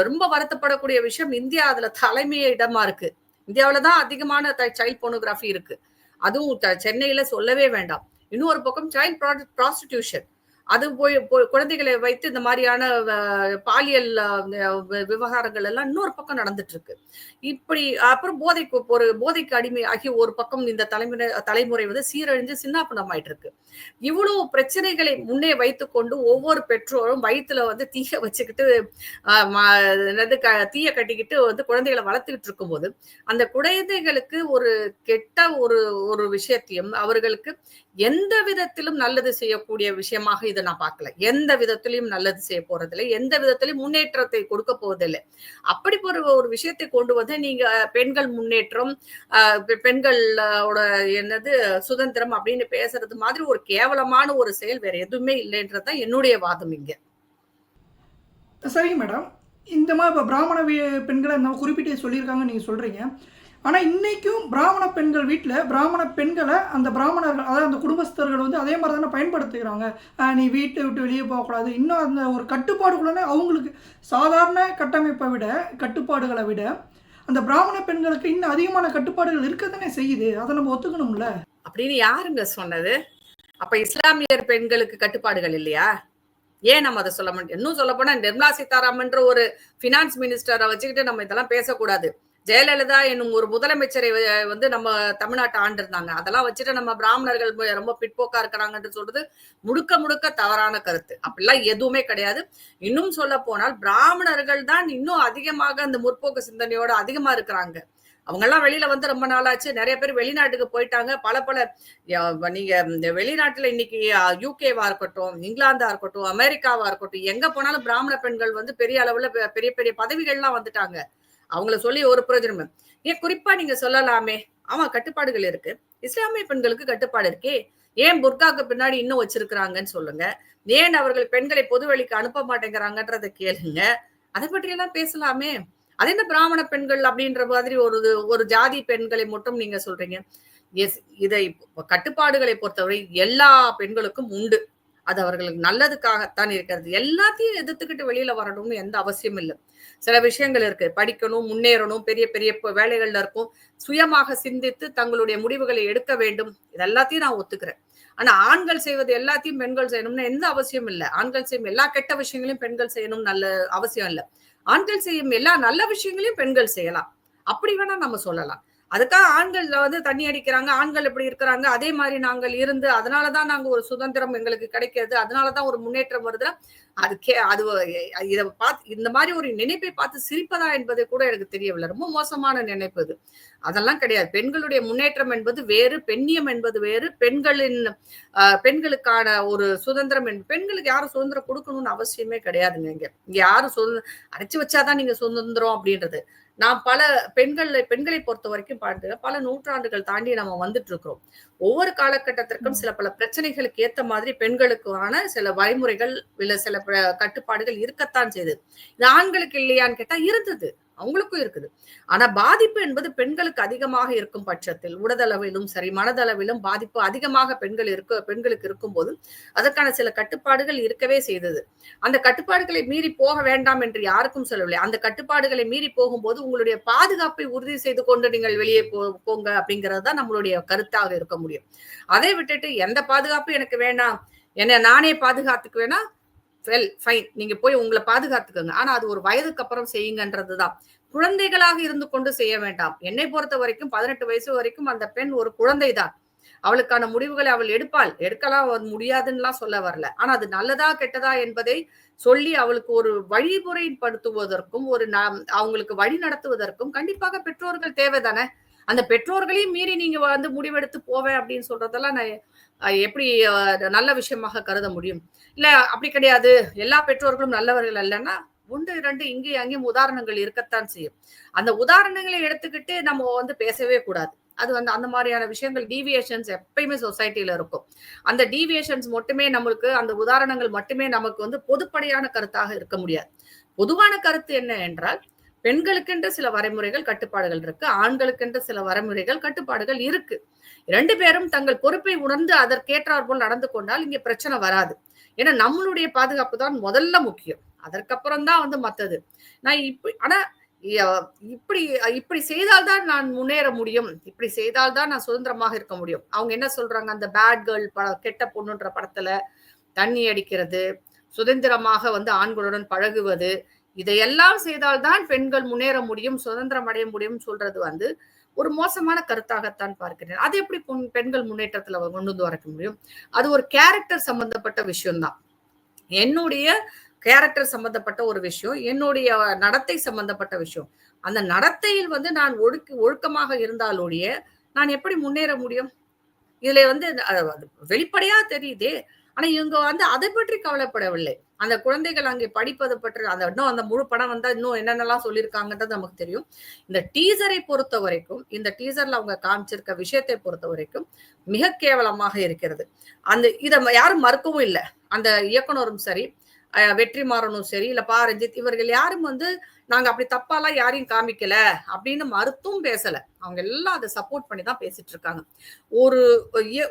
ரொம்ப வருத்தப்படக்கூடிய விஷயம், இந்தியா அதுல தலைமைய இடமா இருக்கு. இந்தியாவிலதான் அதிகமான சைல்ட் போனோகிராஃபி இருக்கு. அதுவும் சென்னையில சொல்லவே வேண்டாம். இன்னொரு பக்கம் சைல்ட் ப்ராஸ்டிடியூஷன், அது போய் குழந்தைகளை வைத்து இந்த மாதிரியான பாலியல் விவகாரங்கள் எல்லாம் இன்னொரு பக்கம் நடந்துட்டு இருக்கு. இப்படி அப்புறம் போதைக்கு அடிமை ஆகி ஒரு பக்கம் இந்த தலைமுறை வந்து சீரழிஞ்சு சின்னாபின்னமாயிட்டு இருக்கு. இவ்வளவு பிரச்சனைகளை முன்னே வைத்துக் கொண்டு ஒவ்வொரு பெற்றோரும் வயிற்றுல வந்து தீய வச்சுக்கிட்டு தீய கட்டிக்கிட்டு வந்து குழந்தைகளை வளர்த்துக்கிட்டு இருக்கும் போது அந்த குழந்தைகளுக்கு ஒரு கெட்ட ஒரு விஷயத்தையும் அவர்களுக்கு எந்த விதத்திலும் நல்லது செய்யக்கூடிய விஷயமாக இதை நான் பார்க்கல. எந்த விதத்திலையும் நல்லது செய்ய போறதில்லை, எந்த விதத்திலையும் முன்னேற்றத்தை கொடுக்க போவதில்லை. அப்படி ஒரு விஷயத்தை கொண்டு வந்து நீங்க பெண்கள் முன்னேற்றம், பெண்களோட சுதந்திரம் அப்படின்னு பேசுறது மாதிரி ஒரு கேவலமான ஒரு செயல் வேற எதுவுமே இல்லைன்றதுதான் என்னுடைய வாதம் இங்க. சரிங்க மேடம், இந்த மாதிரி இப்போ பிராமண பெண்களை நம்ம குறிப்பிட்டு சொல்லியிருக்காங்க நீங்க சொல்றீங்க. ஆனால் இன்றைக்கும் பிராமண பெண்கள் வீட்டில் பிராமண பெண்களை அந்த பிராமணர்கள், அதாவது அந்த குடும்பஸ்தர்கள் வந்து அதே மாதிரி தானே பயன்படுத்துகிறாங்க. நீ வீட்டை விட்டு வெளியே போகக்கூடாது, இன்னும் அந்த ஒரு கட்டுப்பாடுக்குள்ளே அவங்களுக்கு சாதாரண கட்டுப்பாடுகளை விட அந்த பிராமண பெண்களுக்கு இன்னும் அதிகமான கட்டுப்பாடுகள் இருக்க தானே செய்யுது. அதை நம்ம ஒத்துக்கணும்ல. அப்படின்னு யாருங்க சொன்னது? அப்ப இஸ்லாமியர் பெண்களுக்கு கட்டுப்பாடுகள் இல்லையா? ஏன் நம்ம அதை சொல்ல முடியும்? இன்னும் சொல்ல போனா நிர்மலா சீதாராமன்ற ஒரு பினான்ஸ் மினிஸ்டரை வச்சுக்கிட்டு நம்ம இதெல்லாம் பேசக்கூடாது. ஜெயலலிதா என்னும் ஒரு முதலமைச்சரை வந்து நம்ம தமிழ்நாட்டை ஆண்டு இருந்தாங்க. அதெல்லாம் வச்சுட்டு நம்ம பிராமணர்கள் ரொம்ப பிற்போக்கா இருக்கிறாங்கன்னு சொல்றது முழுக்க முழுக்க தவறான கருத்து. அப்படிலாம் எதுவுமே கிடையாது. இன்னும் சொல்ல போனால் பிராமணர்கள் தான் இன்னும் அதிகமாக அந்த முற்போக்கு சிந்தனையோட அதிகமா இருக்கிறாங்க. அவங்க எல்லாம் வெளியில வந்து ரொம்ப நாளாச்சு. நிறைய பேர் வெளிநாட்டுக்கு போயிட்டாங்க. பல நீங்க இந்த வெளிநாட்டுல இன்னைக்கு யூகேவா இருக்கட்டும், இங்கிலாந்தா இருக்கட்டும், அமெரிக்காவா இருக்கட்டும், எங்க போனாலும் பிராமண பெண்கள் வந்து பெரிய அளவுல பெரிய பெரிய பதவிகள்லாம் வந்துட்டாங்க. அவங்கள சொல்லி ஒரு பிரயோஜனம். ஏன் குறிப்பா நீங்க சொல்லலாமே, ஆமா கட்டுப்பாடுகள் இருக்கு. இஸ்லாமிய பெண்களுக்கு கட்டுப்பாடு இருக்கே. ஏன் புர்காக்கு பின்னாடி இன்னும் வச்சிருக்கிறாங்கன்னு சொல்லுங்க. ஏன் அவர்கள் பெண்களை பொது வெளிக்கு அனுப்ப மாட்டேங்கிறாங்கன்றத கேளுங்க. அதை பற்றி எல்லாம் பேசலாமே. அது என்ன பிராமண பெண்கள் அப்படின்ற மாதிரி ஒரு ஜாதி பெண்களை மட்டும் நீங்க சொல்றீங்க. எஸ், இதை கட்டுப்பாடுகளை பொறுத்தவரை எல்லா பெண்களுக்கும் உண்டு. அது அவர்களுக்கு நல்லதுக்காகத்தான் இருக்கிறது. எல்லாத்தையும் எதிர்த்துக்கிட்டு வெளியில வரணும்னு எந்த அவசியம் இல்லை. சில விஷயங்கள் இருக்கு. படிக்கணும், முன்னேறணும், பெரிய பெரிய வேலைகள்ல இருக்கும். சுயமாக சிந்தித்து தங்களுடைய முடிவுகளை எடுக்க வேண்டும். இது எல்லாத்தையும் நான் ஒத்துக்கிறேன். ஆனா ஆண்கள் செய்வது எல்லாத்தையும் பெண்கள் செய்யணும்னு எந்த அவசியம் இல்லை. ஆண்கள் செய்யும் எல்லா கெட்ட விஷயங்களையும் பெண்கள் செய்யணும் நல்ல அவசியம் இல்லை. ஆண்கள் செய்யும் எல்லா நல்ல விஷயங்களையும் பெண்கள் செய்யலாம். அப்படி வேணா நம்ம சொல்லலாம். அதுக்காக ஆண்கள் வந்து தண்ணி அடிக்கிறாங்க, ஆண்கள் எப்படி இருக்கிறாங்க, அதே மாதிரி நாங்கள் இருந்து அதனாலதான் நாங்க ஒரு சுதந்திரம் எங்களுக்கு கிடைக்கிறது, அதனாலதான் ஒரு முன்னேற்றம் வருதுன்னா அது இதை பார்த்து இந்த மாதிரி ஒரு நினைப்பை பார்த்து சிரிப்பதா என்பதை கூட எனக்கு தெரியவில்லை. ரொம்ப மோசமான நினைப்பு இது. அதெல்லாம் கிடையாது. பெண்களுடைய முன்னேற்றம் என்பது வேறு, பெண்ணியம் என்பது வேறு, பெண்களுக்கான ஒரு சுதந்திரம் பெண்களுக்கு யாரும் சுதந்திரம் கொடுக்கணும்னு அவசியமே கிடையாதுங்க. இங்க யாரும் அடைச்சு வச்சாதான் நீங்க சுதந்திரம் அப்படின்றது. நாம் பெண்களை பொறுத்த வரைக்கும் பார்த்து பல நூற்றாண்டுகள் தாண்டி நம்ம வந்துட்டு இருக்கிறோம். ஒவ்வொரு காலகட்டத்திற்கும் பல பிரச்சனைகளுக்கு ஏத்த மாதிரி பெண்களுக்கான சில வழிமுறைகள் இல்ல சில கட்டுப்பாடுகள் இருக்கத்தான் செய்யுது. இது ஆண்களுக்கு இல்லையான்னு கேட்டா இருந்தது, அவங்களுக்கும் இருக்குது. ஆனா பாதிப்பு என்பது பெண்களுக்கு அதிகமாக இருக்கும் பட்சத்தில் உடலளவிலும் சரி மனதளவிலும் பாதிப்பு அதிகமாக பெண்களுக்கு இருக்கும்போது அதற்கான சில கட்டுப்பாடுகள் இருக்கவே செய்தது. அந்த கட்டுப்பாடுகளை மீறி போக வேண்டாம் என்று யாருக்கும் சொல்லவில்லை. அந்த கட்டுப்பாடுகளை மீறி போகும்போது உங்களுடைய பாதுகாப்பை உறுதி செய்து கொண்டு நீங்கள் வெளியே போங்க அப்படிங்கிறது தான் நம்மளுடைய கருத்தாக இருக்க முடியும். அதை விட்டுட்டு எந்த பாதுகாப்பும் எனக்கு வேண்டாம், என்ன நானே பாதுகாத்துக்குவேனா, வெல் ஃபைன், நீங்க போய் உங்களை பாதுகாத்துக்கோங்க. ஆனா அது ஒரு வயதுக்கு அப்புறம் செய்யுங்கன்றதுதான். குழந்தைகளாக இருந்து கொண்டு செய்ய வேண்டாம். என்னை பொறுத்த வரைக்கும் 18 வயசு வரைக்கும் அந்த பெண் ஒரு குழந்தைதான். அவளுக்கான முடிவுகளை அவள் எடுக்கலாம் முடியாதுன்னு சொல்ல வரல. ஆனா அது நல்லதா கெட்டதா என்பதை சொல்லி அவளுக்கு ஒரு வழிமுறைப்படுத்துவதற்கும் அவங்களுக்கு வழி நடத்துவதற்கும் கண்டிப்பாக பெற்றோர்கள் தேவைதானே. அந்த பெற்றோர்களையும் மீறி நீங்க வந்து முடிவெடுத்து போவேன் அப்படின்னு சொல்றதெல்லாம் நான் எப்படி நல்ல விஷயமாக கருத முடியும்? இல்ல அப்படி கிடையாது, எல்லா பெற்றோர்களும் நல்லவர்கள் அல்லன்னா 1, 2 இங்கேயும் அங்கேயும் உதாரணங்கள் இருக்கத்தான் செய்யும். அந்த உதாரணங்களை எடுத்துக்கிட்டு நம்ம வந்து பேசவே கூடாது. அது வந்து அந்த மாதிரியான விஷயங்கள் டீவியேஷன்ஸ் எப்பயுமே சொசைட்டில இருக்கும். அந்த டீவியேஷன்ஸ் மட்டுமே நம்மளுக்கு அந்த உதாரணங்கள் மட்டுமே நமக்கு வந்து பொதுப்படையான கருத்தாக இருக்க முடியாது. பொதுவான கருத்து என்ன என்றால் பெண்களுக்கென்று சில வரைமுறைகள் கட்டுப்பாடுகள் இருக்கு, ஆண்களுக்கென்று சில வரைமுறைகள் கட்டுப்பாடுகள் இருக்கு. 2 பேரும் தங்கள் பொறுப்பை உணர்ந்து அதற்கேற்றாற் போல் நடந்து கொண்டால் இங்க பிரச்சனை வராது. ஏன்னா நம்மளுடைய பாதுகாப்பு தான் முதல்ல முக்கியம். அதற்கப்புறம் தான் வந்து மத்தது. நான் ஆனா இப்படி இப்படி செய்தால்தான் நான் முன்னேற முடியும், இப்படி செய்தால்தான் நான் சுதந்திரமாக இருக்க முடியும். அவங்க என்ன சொல்றாங்க, அந்த பேட் கேர்ள் கெட்ட பொண்ணுன்ற படத்துல தண்ணி அடிக்கிறது, சுதந்திரமாக வந்து ஆண்களுடன் பழகுவது, இதையெல்லாம் செய்தால்தான் பெண்கள் முன்னேற முடியும், சுதந்திரம் அடைய முடியும் சொல்றது வந்து ஒரு மோசமான கருத்தாகத்தான் பார்க்கிறேன். அது எப்படி பெண்கள் முன்னேற்றத்துல கொண்டு வர முடியும்? அது ஒரு கேரக்டர் சம்பந்தப்பட்ட விஷயம்தான். என்னுடைய கேரக்டர் சம்பந்தப்பட்ட ஒரு விஷயம், என்னுடைய நடத்தை சம்பந்தப்பட்ட விஷயம். அந்த நடத்தையில் வந்து நான் ஒழுக்கமாக இருந்தாலோடைய நான் எப்படி முன்னேற முடியும்? இதுல வந்து வெளிப்படையா தெரியுதே. ஆனா இவங்க வந்து அதை பற்றி கவலைப்படவில்லை. அந்த குழந்தைகள் அங்கே படிப்பதை பற்றி அந்த முழு படம் வந்தா இன்னும் என்னென்னலாம் சொல்லியிருக்காங்கன்றது நமக்கு தெரியும். இந்த டீசரை பொறுத்த வரைக்கும், இந்த டீசர்ல அவங்க காமிச்சிருக்க விஷயத்தை பொறுத்த வரைக்கும் மிக கேவலமாக இருக்கிறது. இதை யாரும் மறுக்கவும் இல்லை. அந்த இயக்குனரும் சரி, வெற்றிமாறனும் சரி, இல்ல பா ரஞ்சித், இவர்கள் யாரும் வந்து நாங்க அப்படி தப்பாலாம் யாரையும் காமிக்கல அப்படின்னு மறுத்தும் பேசல. அவங்க எல்லாம் அதை சப்போர்ட் பண்ணி தான் பேசிட்டு இருக்காங்க.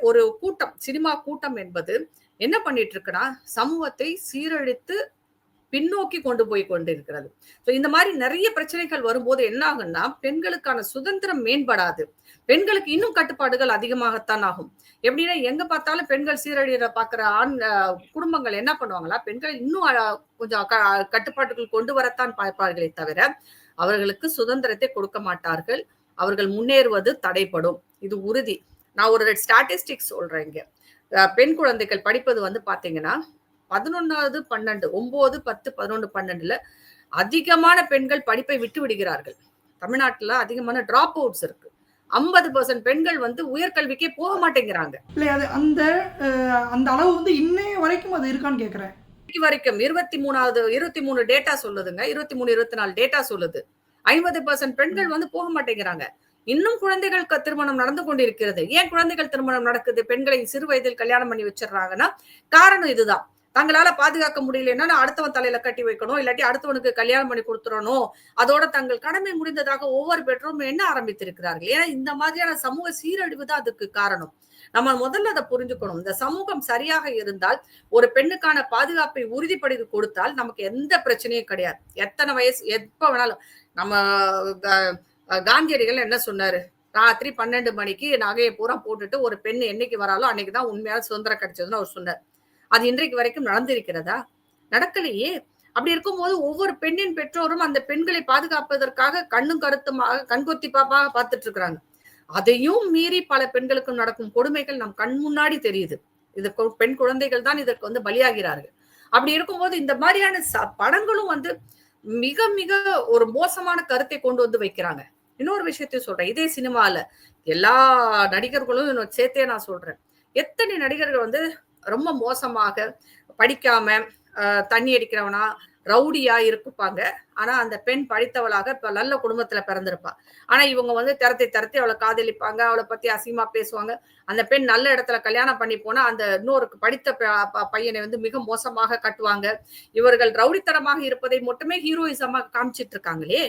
ஒரு கூட்டம், சினிமா கூட்டம் என்பது என்ன பண்ணிட்டு இருக்குன்னா, சமூகத்தை சீரழித்து பின்னோக்கி கொண்டு போய் கொண்டிருக்கிறது. இந்த மாதிரி நிறைய பிரச்சனைகள் வரும்போது என்ன ஆகும்னா பெண்களுக்கான சுதந்திரம் மேம்படாது. பெண்களுக்கு இன்னும் கட்டுப்பாடுகள் அதிகமாகத்தான் ஆகும். எப்படின்னா எங்க பார்த்தாலும் பெண்கள் சீரழிற பாக்குற குடும்பங்கள் என்ன பண்ணுவாங்களா, பெண்கள் இன்னும் கொஞ்சம் கட்டுப்பாட்டுகள் கொண்டு வரத்தான் பார்ப்பார்களே தவிர அவர்களுக்கு சுதந்திரத்தை கொடுக்க மாட்டார்கள். அவர்கள் முன்னேறுவது தடைப்படும். இது உறுதி. நான் ஒரு ஸ்டாட்டிஸ்டிக்ஸ் சொல்றேன் இங்க. பெண் குழந்தைகள் படிப்பது பாத்தீங்கன்னா 11வது 12 9 10 11 12ல அதிகமான பெண்கள் படிப்பை விட்டு விடுகிறார்கள். தமிழ்நாட்டுல அதிகமான டிராப் அவுட்ஸ் இருக்கு. 50% பெண்கள் உயர்கல்விக்கே போக மாட்டேங்கிறாங்க. இல்ல அது அந்த அந்த அளவு இன்னைய வரைக்கும் அது இருக்கான்னு கேக்குறேன். வரைக்கும் 23 டேட்டா சொல்லுதுங்க. 23 24 டேட்டா சொல்லுது. 50% பெண்கள் போக மாட்டேங்கிறாங்க. இன்னும் குழந்தைகள் திருமணம் நடந்து கொண்டிருக்கிறது. ஏன் குழந்தைகள் திருமணம் நடக்குது? பெண்களை சிறு வயதில் கல்யாணம் பண்ணி வச்சிடறாங்கன்னா காரணம் இதுதான். தங்களால பாதுகாக்க முடியலன்னா அடுத்தவன் தலையில கட்டி வைக்கணும், இல்லாட்டி அடுத்தவனுக்கு கல்யாணம் பண்ணி கொடுத்துடணும். அதோட தங்கள் கடமை முடிந்ததாக ஒவ்வொரு பெற்றோரும் எண்ண ஆரம்பித்திருக்கிறார்கள். ஏன்னா இந்த மாதிரியான சமூக சீரழிவு தான் அதுக்கு காரணம். நம்ம முதல்ல அதை புரிஞ்சுக்கணும். இந்த சமூகம் சரியாக இருந்தால், ஒரு பெண்ணுக்கான பாதுகாப்பை உறுதிப்படுத்தி கொடுத்தால் நமக்கு எந்த பிரச்சனையும் கிடையாது. எத்தனை வயசு எப்ப வேணாலும். நம்ம காந்தியடிகள் என்ன சொன்னாரு? ராத்திரி 12 மணிக்கு நகையை பூரா போட்டுட்டு ஒரு பெண் என்னைக்கு வராலோ அன்னைக்குதான் உண்மையான சுதந்திரம் கிடைச்சதுன்னு அவர் சொன்னார். அது இன்றைக்கு வரைக்கும் நடந்திருக்கிறதா? நடக்கலையே. அப்படி இருக்கும்போது ஒவ்வொரு பெண்ணின் பெற்றோரும் அந்த பெண்களை பாதுகாப்பதற்காக கண்ணும் கருத்துமாக கண்கொத்தி பாப்பாக பார்த்துட்டு இருக்கிறாங்க. அதையும் மீறி பல பெண்களுக்கும் நடக்கும் கொடுமைகள் நம் கண் முன்னாடி தெரியுது. இது பெண் குழந்தைகள் தான் இதற்கு பலியாகிறார்கள். அப்படி இருக்கும்போது இந்த மாதிரியான படங்களும் மிக மிக ஒரு மோசமான கருத்தை கொண்டு வைக்கிறாங்க. இன்னொரு விஷயத்தையும் சொல்றேன். இதே சினிமால எல்லா நடிகர்களும் சேர்த்தே நான் சொல்றேன். எத்தனை நடிகர்கள் ரொம்ப மோசமாக படிக்காம தண்ணி அடிக்கிறவனா ரவுடியா இருப்பாங்க. ஆனா அந்த பெண் படித்தவளாக இப்ப நல்ல குடும்பத்துல பிறந்திருப்பா. ஆனா இவங்க திரத்தி அவளை காதலிப்பாங்க, அவளை பத்தி அசிங்கமா பேசுவாங்க. அந்த பெண் நல்ல இடத்துல கல்யாணம் பண்ணி போனா அந்த இன்னொரு படித்த பையனை மிக மோசமாக கட்டுவாங்க. இவர்கள் ரவுடித்தனமாக இருப்பதை மட்டுமே ஹீரோயிசமா காமிச்சிட்டு இருக்காங்களே.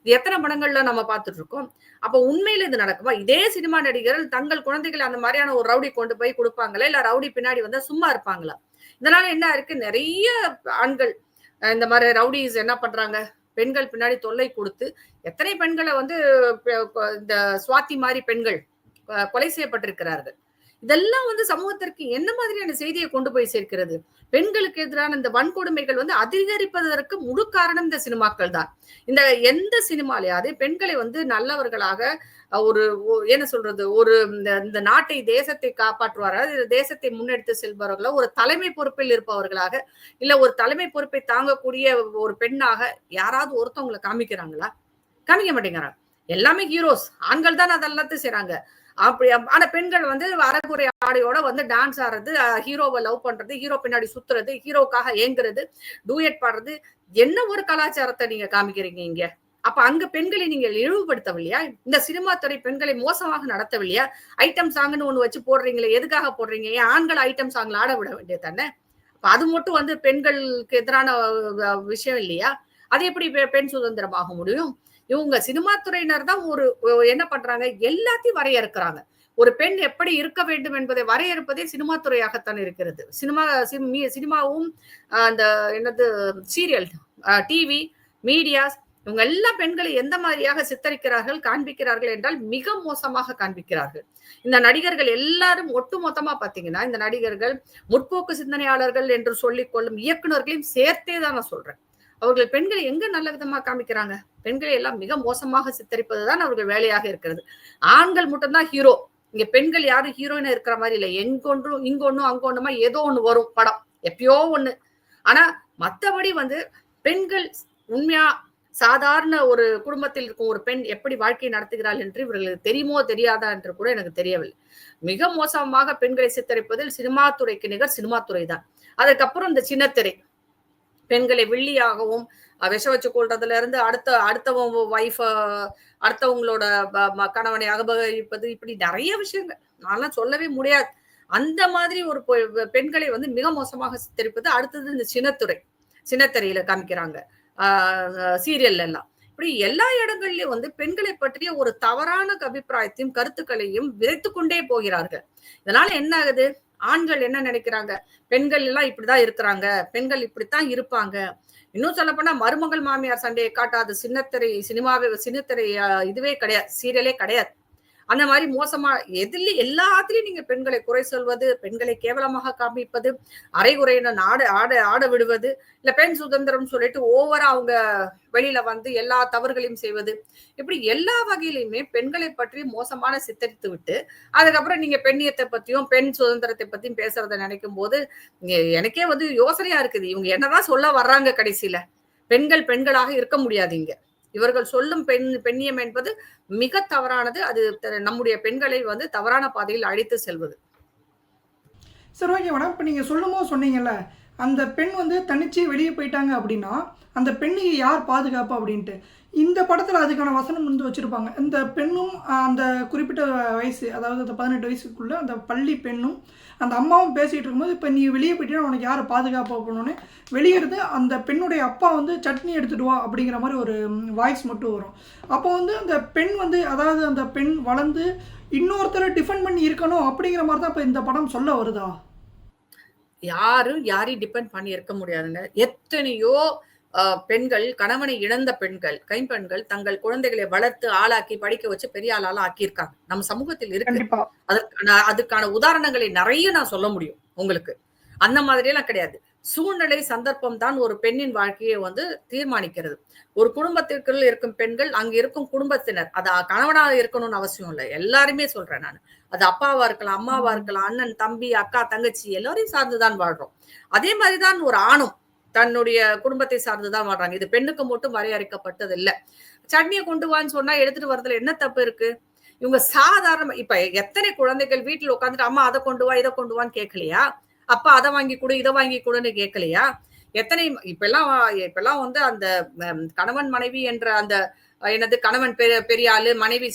இது எத்தனை படங்கள்ல நம்ம பார்த்துட்டு இருக்கோம். அப்ப உண்மையில இது நடக்குமா? இதே சினிமா நடிகர்கள் தங்கள் குழந்தைகளை அந்த மாதிரியான ஒரு ரவுடி கொண்டு போய் கொடுப்பாங்களா, இல்ல ரவுடி பின்னாடி சும்மா இருப்பாங்களா? இதனால என்ன இருக்கு, நிறைய ஆண்கள் இந்த மாதிரி ரவுடிஸ் என்ன பண்றாங்க, பெண்கள் பின்னாடி தொல்லை கொடுத்து எத்தனை பெண்களை இந்த சுவாதி மாதிரி பெண்கள் கொலை செய்யப்பட்டிருக்கிறார்கள். இதெல்லாம் சமூகத்திற்கு என்ன மாதிரியான செய்தியை கொண்டு போய் சேர்க்கிறது? பெண்களுக்கு எதிரான இந்த வன்கொடுமைகள் அதிகரிப்பதற்கு முழு காரணம் இந்த சினிமாக்கள் தான். இந்த எந்த சினிமாலையாவது பெண்களை நல்லவர்களாக ஒரு என்ன சொல்றது, ஒரு இந்த நாட்டை தேசத்தை காப்பாற்றுவார்கள், தேசத்தை முன்னெடுத்து செல்பவர்களா, ஒரு தலைமை பொறுப்பில் இருப்பவர்களாக, இல்ல ஒரு தலைமை பொறுப்பை தாங்கக்கூடிய ஒரு பெண்ணாக யாராவது ஒருத்தவங்களை காமிக்கிறாங்களா? காமிக்க மாட்டேங்கிறாங்க. எல்லாமே ஹீரோஸ். ஆண்கள் தான் அதெல்லாத்தையும் செய்றாங்க. அப்படி ஆனா பெண்கள் அரைகுறை ஆடையோட டான்ஸ் ஆடுறது, ஹீரோவை லவ் பண்றது, ஹீரோ பின்னாடி சுத்துறது, ஹீரோக்காக ஏங்குறது, டூயட் பாடுறது, என்ன ஒரு கலாச்சாரத்தை நீங்க காமிக்கிறீங்க இங்க? அப்ப அங்க பெண்களை நீங்க இழிவுபடுத்தவில்லையா? இந்த சினிமா துறை பெண்களை மோசமாக நடத்தவில்லையா? ஐட்டம் சாங்னு ஒண்ணு வச்சு போடுறீங்களே, எதுக்காக போடுறீங்க? ஏன் ஆண்கள் ஐட்டம் சாங்ல ஆட விட வேண்டியது தானே? அப்ப அது மட்டும் பெண்களுக்கு எதிரான விஷயம் இல்லையா? அது எப்படி பெண் சுதந்திரமாக முடியும்? இவங்க சினிமா துறையினர் தான் என்ன பண்றாங்க, எல்லாத்தையும் வரையறுக்கிறாங்க. ஒரு பெண் எப்படி இருக்க வேண்டும் என்பதை வரையறுப்பதே சினிமா துறையாகத்தான் இருக்கிறது. சினிமாவும் அந்த என்னது சீரியல், டிவி, மீடியாஸ், இவங்க எல்லா பெண்களை எந்த மாதிரியாக சித்தரிக்கிறார்கள், காண்பிக்கிறார்கள் என்றால் மிக மோசமாக காண்பிக்கிறார்கள். இந்த நடிகர்கள் எல்லாரும் ஒட்டுமொத்தமா பாத்தீங்கன்னா, இந்த நடிகர்கள் முற்போக்கு சிந்தனையாளர்கள் என்று சொல்லிக் கொள்ளும் இயக்குநர்களையும் சேர்த்தே தான் நான் சொல்றேன். அவர்கள் பெண்களை எங்க நல்ல விதமா காமிக்கிறாங்க? பெண்களை எல்லாம் மிக மோசமாக சித்தரிப்பதுதான் அவர்கள் வேலையாக இருக்கிறது. ஆண்கள் மட்டும்தான் ஹீரோ. இங்க பெண்கள் யாரும் ஹீரோயினா இருக்கிற மாதிரி இல்லை. எங்கொன்றும் இங்கொன்னும் அங்கொன்னுமா ஏதோ ஒண்ணு வரும் படம், எப்பயோ ஒண்ணு. ஆனா மத்தபடி பெண்கள் உண்மையா சாதாரண ஒரு குடும்பத்தில் இருக்கும் ஒரு பெண் எப்படி வாழ்க்கை நடத்துகிறாள் என்று இவர்களுக்கு தெரியுமோ தெரியாதா என்று கூட எனக்கு தெரியவில்லை. மிக மோசமாக பெண்களை சித்தரிப்பதில் சினிமா துறைக்கு நிகர் சினிமா துறை தான். அதுக்கப்புறம் இந்த சின்னத்திரை பெண்களை வில்லியாகவும் விஷ வச்சு கொள்றதுல இருந்து அடுத்தவங்க வைஃப், அடுத்தவங்களோட கணவனை அபகரிப்பது, இப்படி நிறைய விஷயங்கள் நான்லாம் சொல்லவே முடியாது. அந்த மாதிரி ஒரு பெண்களை மிக மோசமாக சித்தரிப்பது. அடுத்தது இந்த சின்னத்திரையில காமிக்கிறாங்க, சீரியல் எல்லாம். இப்படி எல்லா இடங்கள்லயும் பெண்களை பற்றிய ஒரு தவறான அபிப்பிராயத்தையும் கருத்துக்களையும் விதைத்து கொண்டே போகிறார்கள். இதனால என்ன ஆகுது, ஆண்கள் என்ன நினைக்கிறாங்க, பெண்கள் எல்லாம் இப்படிதான் இருக்கிறாங்க, பெண்கள் இப்படித்தான் இருப்பாங்க. இன்னும் சொல்ல போனா மருமகள் மாமியார் சண்டையை காட்டாத சின்னத்திரை சினிமாவே சின்னத்திரை இதுவே கிடையாது, சீரியலே கிடையாது. அந்த மாதிரி மோசமா எல்லாத்துலயும் நீங்க பெண்களை குறை சொல்வது, பெண்களை கேவலமாக காமிப்பது, அரைகுறையின ஆட விடுவது, இல்ல பெண் சுதந்திரம் சொல்லிட்டு ஓவரா அவங்க வெளியில வந்து எல்லா தவறுகளையும் செய்வது, இப்படி எல்லா வகையிலுமே பெண்களை பற்றி மோசமான சித்தரித்து விட்டு அதுக்கப்புறம் நீங்க பெண்ணியத்தை பத்தியும் பெண் சுதந்திரத்தை பத்தியும் பேசுறத நினைக்கும் போது எனக்கே வந்து யோசனையா இருக்குது. இவங்க என்னதான் சொல்ல வர்றாங்க கடைசியில. பெண்கள் பெண்களாக இருக்க முடியாது இங்க. இவர்கள் சொல்லும் பெண்ணியம் என்பது மிக தவறானது. அது நம்முடைய பெண்களை வந்து தவறான பாதையில் அழைத்து செல்வது. சரி, ஓகே மேடம். இப்போ நீங்கள் சொல்லும்போது சொன்னீங்கல்ல, அந்த பெண் வந்து தனிச்சு வெளியே போயிட்டாங்க அப்படின்னா அந்த பெண்ணுக்கு யார் பாதுகாப்பு அப்படின்ட்டு. இந்த படத்தில் அதுக்கான வசனம் வந்து வச்சுருப்பாங்க. இந்த பெண்ணும் அந்த குறிப்பிட்ட வயசு, அதாவது அந்த 18 வயசுக்குள்ளே அந்த பள்ளி பெண்ணும் அந்த அம்மாவும் பேசிகிட்டு இருக்கும்போது, இப்போ நீ வெளியே போயிட்டீங்கன்னா உனக்கு யார் பாதுகாப்பு பண்ணணுன்னு வெளியே இருந்து அந்த பெண்ணுடைய அப்பா வந்து சட்னி எடுத்துகிட்டு வா அப்படிங்கிற மாதிரி ஒரு வாய்ஸ் மட்டும் வரும். அப்போ வந்து அந்த பெண் வந்து, அதாவது அந்த பெண் வளர்ந்து இன்னொருத்தரை டிஃபெண்ட் பண்ணி இருக்கணும் அப்படிங்கிற மாதிரி தான் இப்போ இந்த படம் சொல்ல வருதா? யாரும் யாரையும் டிபெண்ட் பண்ணி இருக்க முடியாதுங்க. எத்தனையோ பெண்கள், கணவனை இழந்த பெண்கள், கைம்பெண்கள் தங்கள் குழந்தைகளை வளர்த்து ஆளாக்கி படிக்க வச்சு பெரிய ஆளால ஆக்கியிருக்காங்க. நம்ம சமூகத்தில் இருக்கு. அதுக்கான உதாரணங்களை நிறைய நான் சொல்ல முடியும் உங்களுக்கு. அந்த மாதிரி எல்லாம் கிடையாது. சூழ்நிலை, சந்தர்ப்பம் தான் ஒரு பெண்ணின் வாழ்க்கையை வந்து தீர்மானிக்கிறது. ஒரு குடும்பத்திற்குள் இருக்கும் பெண்கள், அங்க இருக்கும் குடும்பத்தினர், அது கணவனாக இருக்கணும்னு அவசியம் இல்லை. எல்லாருமே சொல்றேன் நான். அது அப்பாவா இருக்கலாம், அம்மாவா இருக்கலாம், அண்ணன், தம்பி, அக்கா, தங்கச்சி எல்லாரையும் சார்ந்துதான் வாழ்றோம். அதே மாதிரிதான் ஒரு ஆணும் தன்னுடைய குடும்பத்தை சார்ந்துதான் வாழ்றாங்க. இது பெண்ணுக்கு மட்டும் வரையறுக்கப்பட்டது இல்ல. சட்னியை கொண்டு வான்னு சொன்னா எடுத்துட்டு வரதுல என்ன தப்பு இருக்கு? இவங்க சாதாரண இப்ப எத்தனை குழந்தைகள் வீட்டுல உட்காந்துட்டு அம்மா அதை கொண்டு வா இதை கொண்டு வான்னு கேட்கலையா? அப்பா அதை வாங்கி கொடு இதை வாங்கி கொடுன்னு கேட்கலையா? எத்தனை இப்பெல்லாம் வந்து அந்த கணவன் மனைவி என்ற அந்த என்னது கணவன் பெரிய ஆளு, மனைவி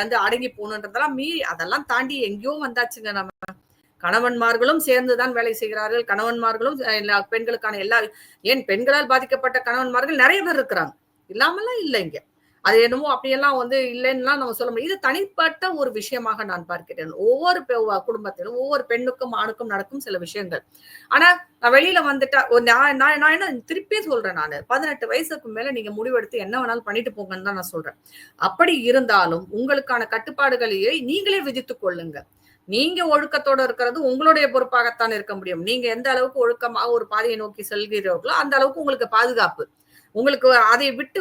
வந்து அடங்கி போகணுன்றதெல்லாம் மீறி அதெல்லாம் தாண்டி எங்கேயோ வந்தாச்சுங்க. நம்ம கணவன்மார்களும் சேர்ந்துதான் வேலை செய்கிறார்கள். கணவன்மார்களும் பெண்களுக்கான ஏன் பெண்களால் பாதிக்கப்பட்ட கணவன்மார்கள் நிறைய பேர் இருக்கிறாங்க. இல்லாமலாம் இல்லை இங்க. அது என்னமோ அப்படியெல்லாம் வந்து இல்லைன்னா நம்ம சொல்ல முடியும். இது தனிப்பட்ட ஒரு விஷயமாக நான் பார்க்கிறேன். ஒவ்வொரு குடும்பத்திலும் ஒவ்வொரு பெண்ணுக்கும் ஆணுக்கும் நடக்கும் சில விஷயங்கள். ஆனா நான் வெளியில வந்துட்டா நான் என்ன திருப்பியே சொல்றேன், நான் 18 வயசுக்கு மேல நீங்க முடிவெடுத்து என்ன வேணாலும் பண்ணிட்டு போங்கன்னு தான் நான் சொல்றேன். அப்படி இருந்தாலும் உங்களுக்கான கட்டுப்பாடுகளையே நீங்களே விதித்துக் கொள்ளுங்க. நீங்க ஒழுக்கத்தோட இருக்கிறது உங்களுடைய பொறுப்பாகத்தான் இருக்க முடியும். நீங்க எந்த அளவுக்கு ஒழுக்கமாக ஒரு பாதையை நோக்கி செல்கிறீர்களோ அந்த அளவுக்கு உங்களுக்கு பாதுகாப்பு. உங்களுக்கு அதை விட்டு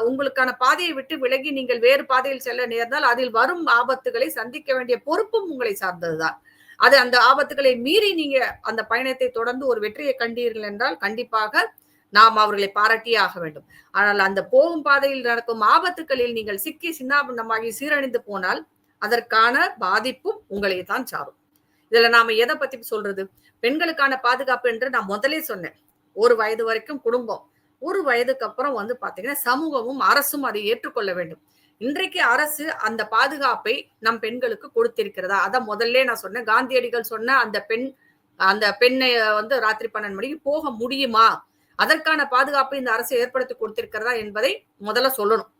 உங்களுக்கான பாதையை விட்டு விலகி நீங்கள் வேறு பாதையில் செல்ல நேர்ந்தால் அதில் வரும் ஆபத்துகளை சந்திக்க வேண்டிய பொறுப்பும் உங்களை சார்ந்ததுதான். அது அந்த ஆபத்துகளை மீறி நீங்க அந்த பயணத்தை தொடர்ந்து ஒரு வெற்றியை கண்டீர்கள் என்றால் கண்டிப்பாக நாம் அவர்களை பாராட்டியே ஆக வேண்டும். ஆனால் அந்த போகும் பாதையில் நடக்கும் ஆபத்துகளில் நீங்கள் சிக்கி சின்னாபின்னமாகி சீரழிந்து போனால் அதற்கான பாதிப்பும் உங்களை தான் சாரும். இதுல நாம எதை பத்தி சொல்றது? பெண்களுக்கான பாதுகாப்பு என்று நான் முதலே சொன்னேன். ஒரு வயது வரைக்கும் குடும்பம், ஒரு வயதுக்கு அப்புறம் வந்து பாத்தீங்கன்னா சமூகமும் அரசும் அதை ஏற்றுக்கொள்ள வேண்டும். இன்றைக்கு அரசு அந்த பாதுகாப்பை நம் பெண்களுக்கு கொடுத்திருக்கிறதா? அத முதல்ல நான் சொன்னேன். காந்தியடிகள் சொன்ன அந்த பெண்ணை வந்து ராத்திரி 12 மணிக்கு போக முடியுமா, அதற்கான பாதுகாப்பு இந்த அரசு ஏற்படுத்தி கொடுத்திருக்கிறதா என்பதை முதல்ல சொல்லணும்.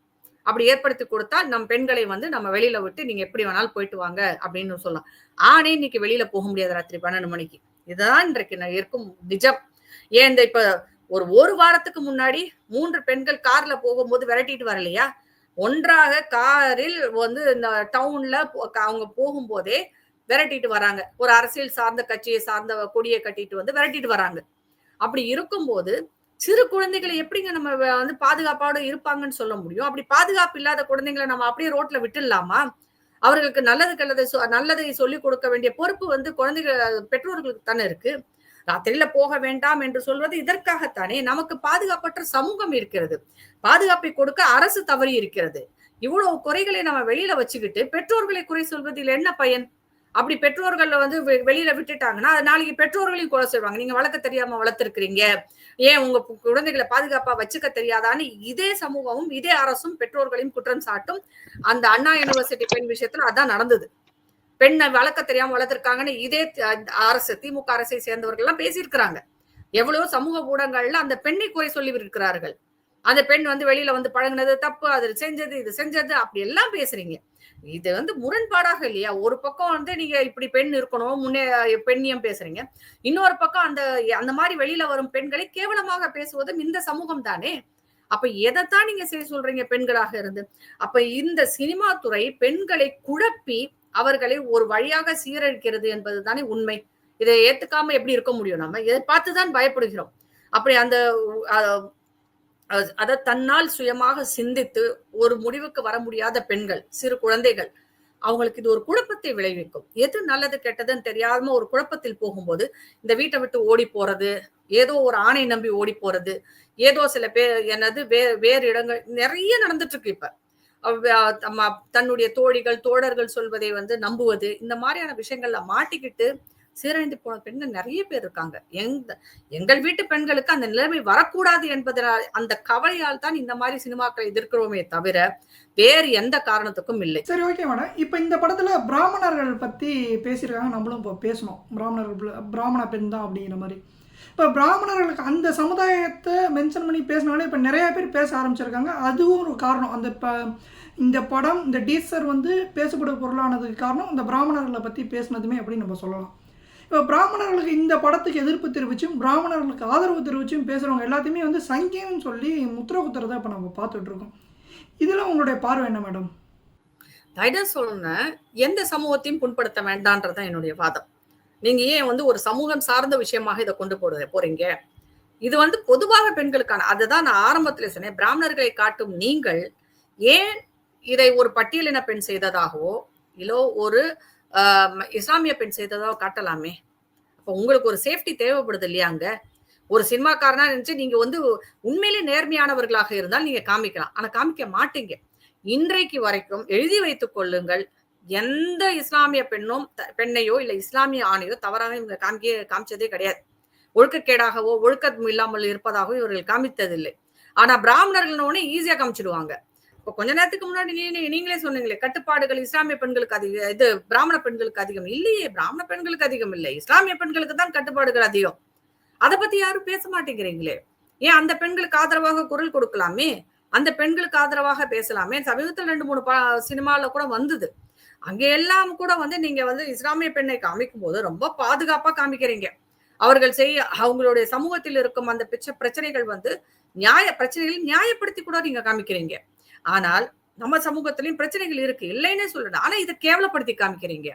அப்படி ஏற்படுத்தி கொடுத்தா நம் பெண்களை வந்து நம்ம வெளியில விட்டு நீங்க எப்படி வேணாலும் போயிட்டு வாங்க அப்படின்னு சொல்லலாம். ஆனே இன்னைக்கு வெளியில போக முடியாது ராத்திரி 12 மணிக்கு. இதுதான் இன்றைக்கு இருக்கும் நிஜம். ஏன் இப்ப ஒரு வாரத்துக்கு முன்னாடி 3 பெண்கள் கார்ல போகும்போது விரட்டிட்டு வரலையா? ஒன்றாக காரில் வந்து இந்த டவுன்ல அவங்க போகும்போதே விரட்டிட்டு வராங்க. ஒரு அரசியல் சார்ந்த கட்சியை சார்ந்த கொடியை கட்டிட்டு வந்து விரட்டிட்டு வராங்க. அப்படி இருக்கும்போது சிறு குழந்தைகளை எப்படிங்க நம்ம வந்து பாதுகாப்போட இருப்பாங்கன்னு சொல்ல முடியும்? அப்படி பாதுகாப்பு இல்லாத குழந்தைங்களை நம்ம அப்படியே ரோட்ல விட்டுடலாமா? அவர்களுக்கு நல்லதை சொல்லிக் கொடுக்க வேண்டிய பொறுப்பு வந்து பெற்றோர்களுக்கு தானே இருக்கு. ராத்திரியில போக வேண்டாம் என்று சொல்வது இதற்காகத்தானே. நமக்கு பாதுகாப்பற்ற சமூகம் இருக்கிறது. பாதுகாப்பை கொடுக்க அரசு தவறி இருக்கிறது. இவ்வளவு குறைகளை நம்ம வெளியில வச்சுக்கிட்டு பெற்றோர்களை குறை சொல்வதில் என்ன பயன்? அப்படி பெற்றோர்கள் வந்து வெளியில விட்டுட்டாங்கன்னா நாளைக்கு பெற்றோர்களையும் குறை சொல்வாங்க. நீங்க வளர்க்க தெரியாம வளர்த்திருக்கிறீங்க, ஏன் உங்க குழந்தைகளை பாதுகாப்பா வச்சுக்க தெரியாதான்னு இதே சமூகமும் இதே அரசும் பெற்றோர்களையும் குற்றம் சாட்டும். அந்த அண்ணா யூனிவர்சிட்டி பெண் விஷயத்துல அதான் நடந்தது. பெண்ணை வளர்க்க தெரியாம வளர்த்திருக்காங்கன்னு இதே அரசு, திமுக அரசை சேர்ந்தவர்கள் எல்லாம் பேசியிருக்கிறாங்க. எவ்வளவோ சமூக ஊடகங்கள்ல அந்த பெண்ணை குறை சொல்லி இருக்கிறார்கள். அந்த பெண் வந்து வெளியில வந்து பழகுனது தப்பு, அது செஞ்சது, இது செஞ்சது, அப்படி எல்லாம் பேசுறீங்க. இது வந்து முரண்பாடாக இல்லையா? ஒரு பக்கம் வந்து நீங்க இப்படி பெண் இருக்கணும், பெண்ணியம் பேசுறீங்க. இன்னொரு பக்கம் அந்த அந்த மாரி வெளியில வரும் பெண்களை கேவலமாக பேசுவதும் இந்த சமூகம் தானே! அப்ப எதத்தான் நீங்க செய்ய சொல்றீங்க பெண்களாக இருந்து? அப்ப இந்த சினிமா துறை பெண்களை குழப்பி, அவர்களை ஒரு வழியாக சீரழிக்கிறது என்பது தானே உண்மை. இதை ஏத்துக்காம எப்படி இருக்க முடியும் நம்ம? இதை பார்த்து தான் பயப்படுகிறோம். அப்படி அந்த அ அத தன்னால் சுயமாக சிந்தித்து ஒரு முடிவுக்கு வர முடியாத பெண்கள், சிறு குழந்தைகள், அவங்களுக்கு இது ஒரு குழப்பத்தை விளைவிக்கும். எது நல்லது கெட்டதுன்னு தெரியாம ஒரு குழப்பத்தில் போகும்போது, இந்த வீட்ட விட்டு ஓடி போறது, ஏதோ ஒரு ஆணை நம்பி ஓடி போறது, ஏதோ சில பேர் என்னது வேறு இடங்கள் நெறைய நடந்துட்டு இருக்கு இப்ப. அவ் அ தம்ம தன்னுடைய தோழிகள், தோழர்கள் சொல்வதை வந்து நம்புவது, இந்த மாரியான விஷயங்கள்ல மாட்டிக்கிட்டு சீரழிந்து போன பெண்கள் நெறைய பேர் இருக்காங்க. எங்கள் வீட்டு பெண்களுக்கு அந்த நிலைமை வரக்கூடாது என்பதனால் அந்த கவலையால் தான் இந்த மாரி சினிமாக்களை எதிர்க்கிறோமே தவிர, வேறு எந்த காரணத்துக்கும் இல்லை. சரி, ஓகே மேடம். இப்ப இந்த படத்துல பிராமணர்கள் பத்தி பேசியிருக்காங்க. நம்மளும் இப்போ பேசணும். பிராமண பெண் தான் அப்படிங்கிற மாரி. இப்ப பிராமணர்களுக்கு அந்த சமுதாயத்த மென்ஷன் பண்ணி பேசினாலே இப்ப நெறைய பேர் பேச ஆரம்பிச்சிருக்காங்க. அதுவும் ஒரு காரணம். இந்த படம், இந்த டீசர் வந்து பேசப்படும் பொருளானதுக்கு காரணம் இந்த பிராமணர்கள பத்தி பேசினதுமே அப்படின்னு நம்ம சொல்லலாம். இப்போ பிராமணர்களுக்கு இந்த படத்துக்கு எதிர்ப்பு தெரிவிச்சும், பிராமணர்களுக்கு ஆதரவு தெரிவிச்சும் பேசுறவங்க எல்லாத்தையுமே வந்து சங்கின்னு சொல்லி முத்திர குத்துறத இப்ப நம்ம பார்த்துட்டு இருக்கோம். இதுல உங்களுடைய பார்வை என்ன மேடம்? நான் என்ன சொல்றேன், எந்த சமூகத்தையும் புண்படுத்த வேண்டான்றதுதான் என்னுடைய வாதம். நீங்க ஏன் வந்து ஒரு சமூகம் சார்ந்த விஷயமாக இத கொண்டு போறீங்க? இது வந்து பொதுவாக பெண்களுக்கான அதுதான் நான் ஆரம்பத்திலே சொன்னேன். பிராமணர்களை காட்டும் நீங்கள், ஏன் இதை ஒரு பட்டியலின பெண் செய்ததாகவோ, இல்ல ஒரு இஸ்லாமிய பெண் செய்ததாகவோ காட்டலாமே! அப்ப உங்களுக்கு ஒரு சேஃப்டி தேவைப்படுது இல்லையா அங்க? ஒரு சினிமாக்காரனா நினைச்சு நீங்க வந்து உண்மையிலே நேர்மையானவர்களாக இருந்தால் நீங்க காமிக்கலாம். ஆனா காமிக்க மாட்டீங்க. இன்றைக்கு வரைக்கும் எழுதி வைத்துக் கொள்ளுங்கள். எந்த இஸ்லாமிய பெண்ணையோ இல்ல இஸ்லாமிய ஆணையோ தவறாக இவங்க காமிச்சதே கிடையாது. ஒழுக்கக்கேடாகவோ, ஒழுக்கம் இல்லாமல் இருப்பதாகவோ இவர்கள் காமித்ததில்லை. ஆனா பிராமணர்கள்னோனே ஈஸியா காமிச்சுடுவாங்க. இப்ப கொஞ்ச நேரத்துக்கு முன்னாடி நீங்களே சொன்னீங்களே, கட்டுப்பாடுகள் இஸ்லாமிய பெண்களுக்கு அதிகம், இது பிராமண பெண்களுக்கு அதிகம். இல்லையே, பிராமண பெண்களுக்கு அதிகம் இல்லை. இஸ்லாமிய பெண்களுக்கு தான் கட்டுப்பாடுகள் அதிகம். அத பத்தி யாரும் பேச மாட்டேங்கிறீங்களே. ஏன் அந்த பெண்களுக்கு ஆதரவாக குரல் கொடுக்கலாமே? அந்த பெண்களுக்கு ஆதரவாக பேசலாமே. சமீபத்தில் 2, 3 சினிமால கூட வந்தது. அங்க எல்லாம் கூட வந்து நீங்க வந்து இஸ்லாமிய பெண்ணை காமிக்கும்போது ரொம்ப பாதுகாப்பா காமிக்கிறீங்க. அவர்கள் அவங்களுடைய சமூகத்தில் இருக்கும் அந்த பிரச்சனைகள் வந்து பிரச்சனைகளை நியாயப்படுத்தி கூட நீங்க காமிக்கிறீங்க. ஆனால் நம்ம சமூகத்திலயும் பிரச்சனைகள் இருக்கு. இல்லைன்னே சொல்லல. ஆனா இத கேவலப்படுத்தி காமிக்கிறீங்க.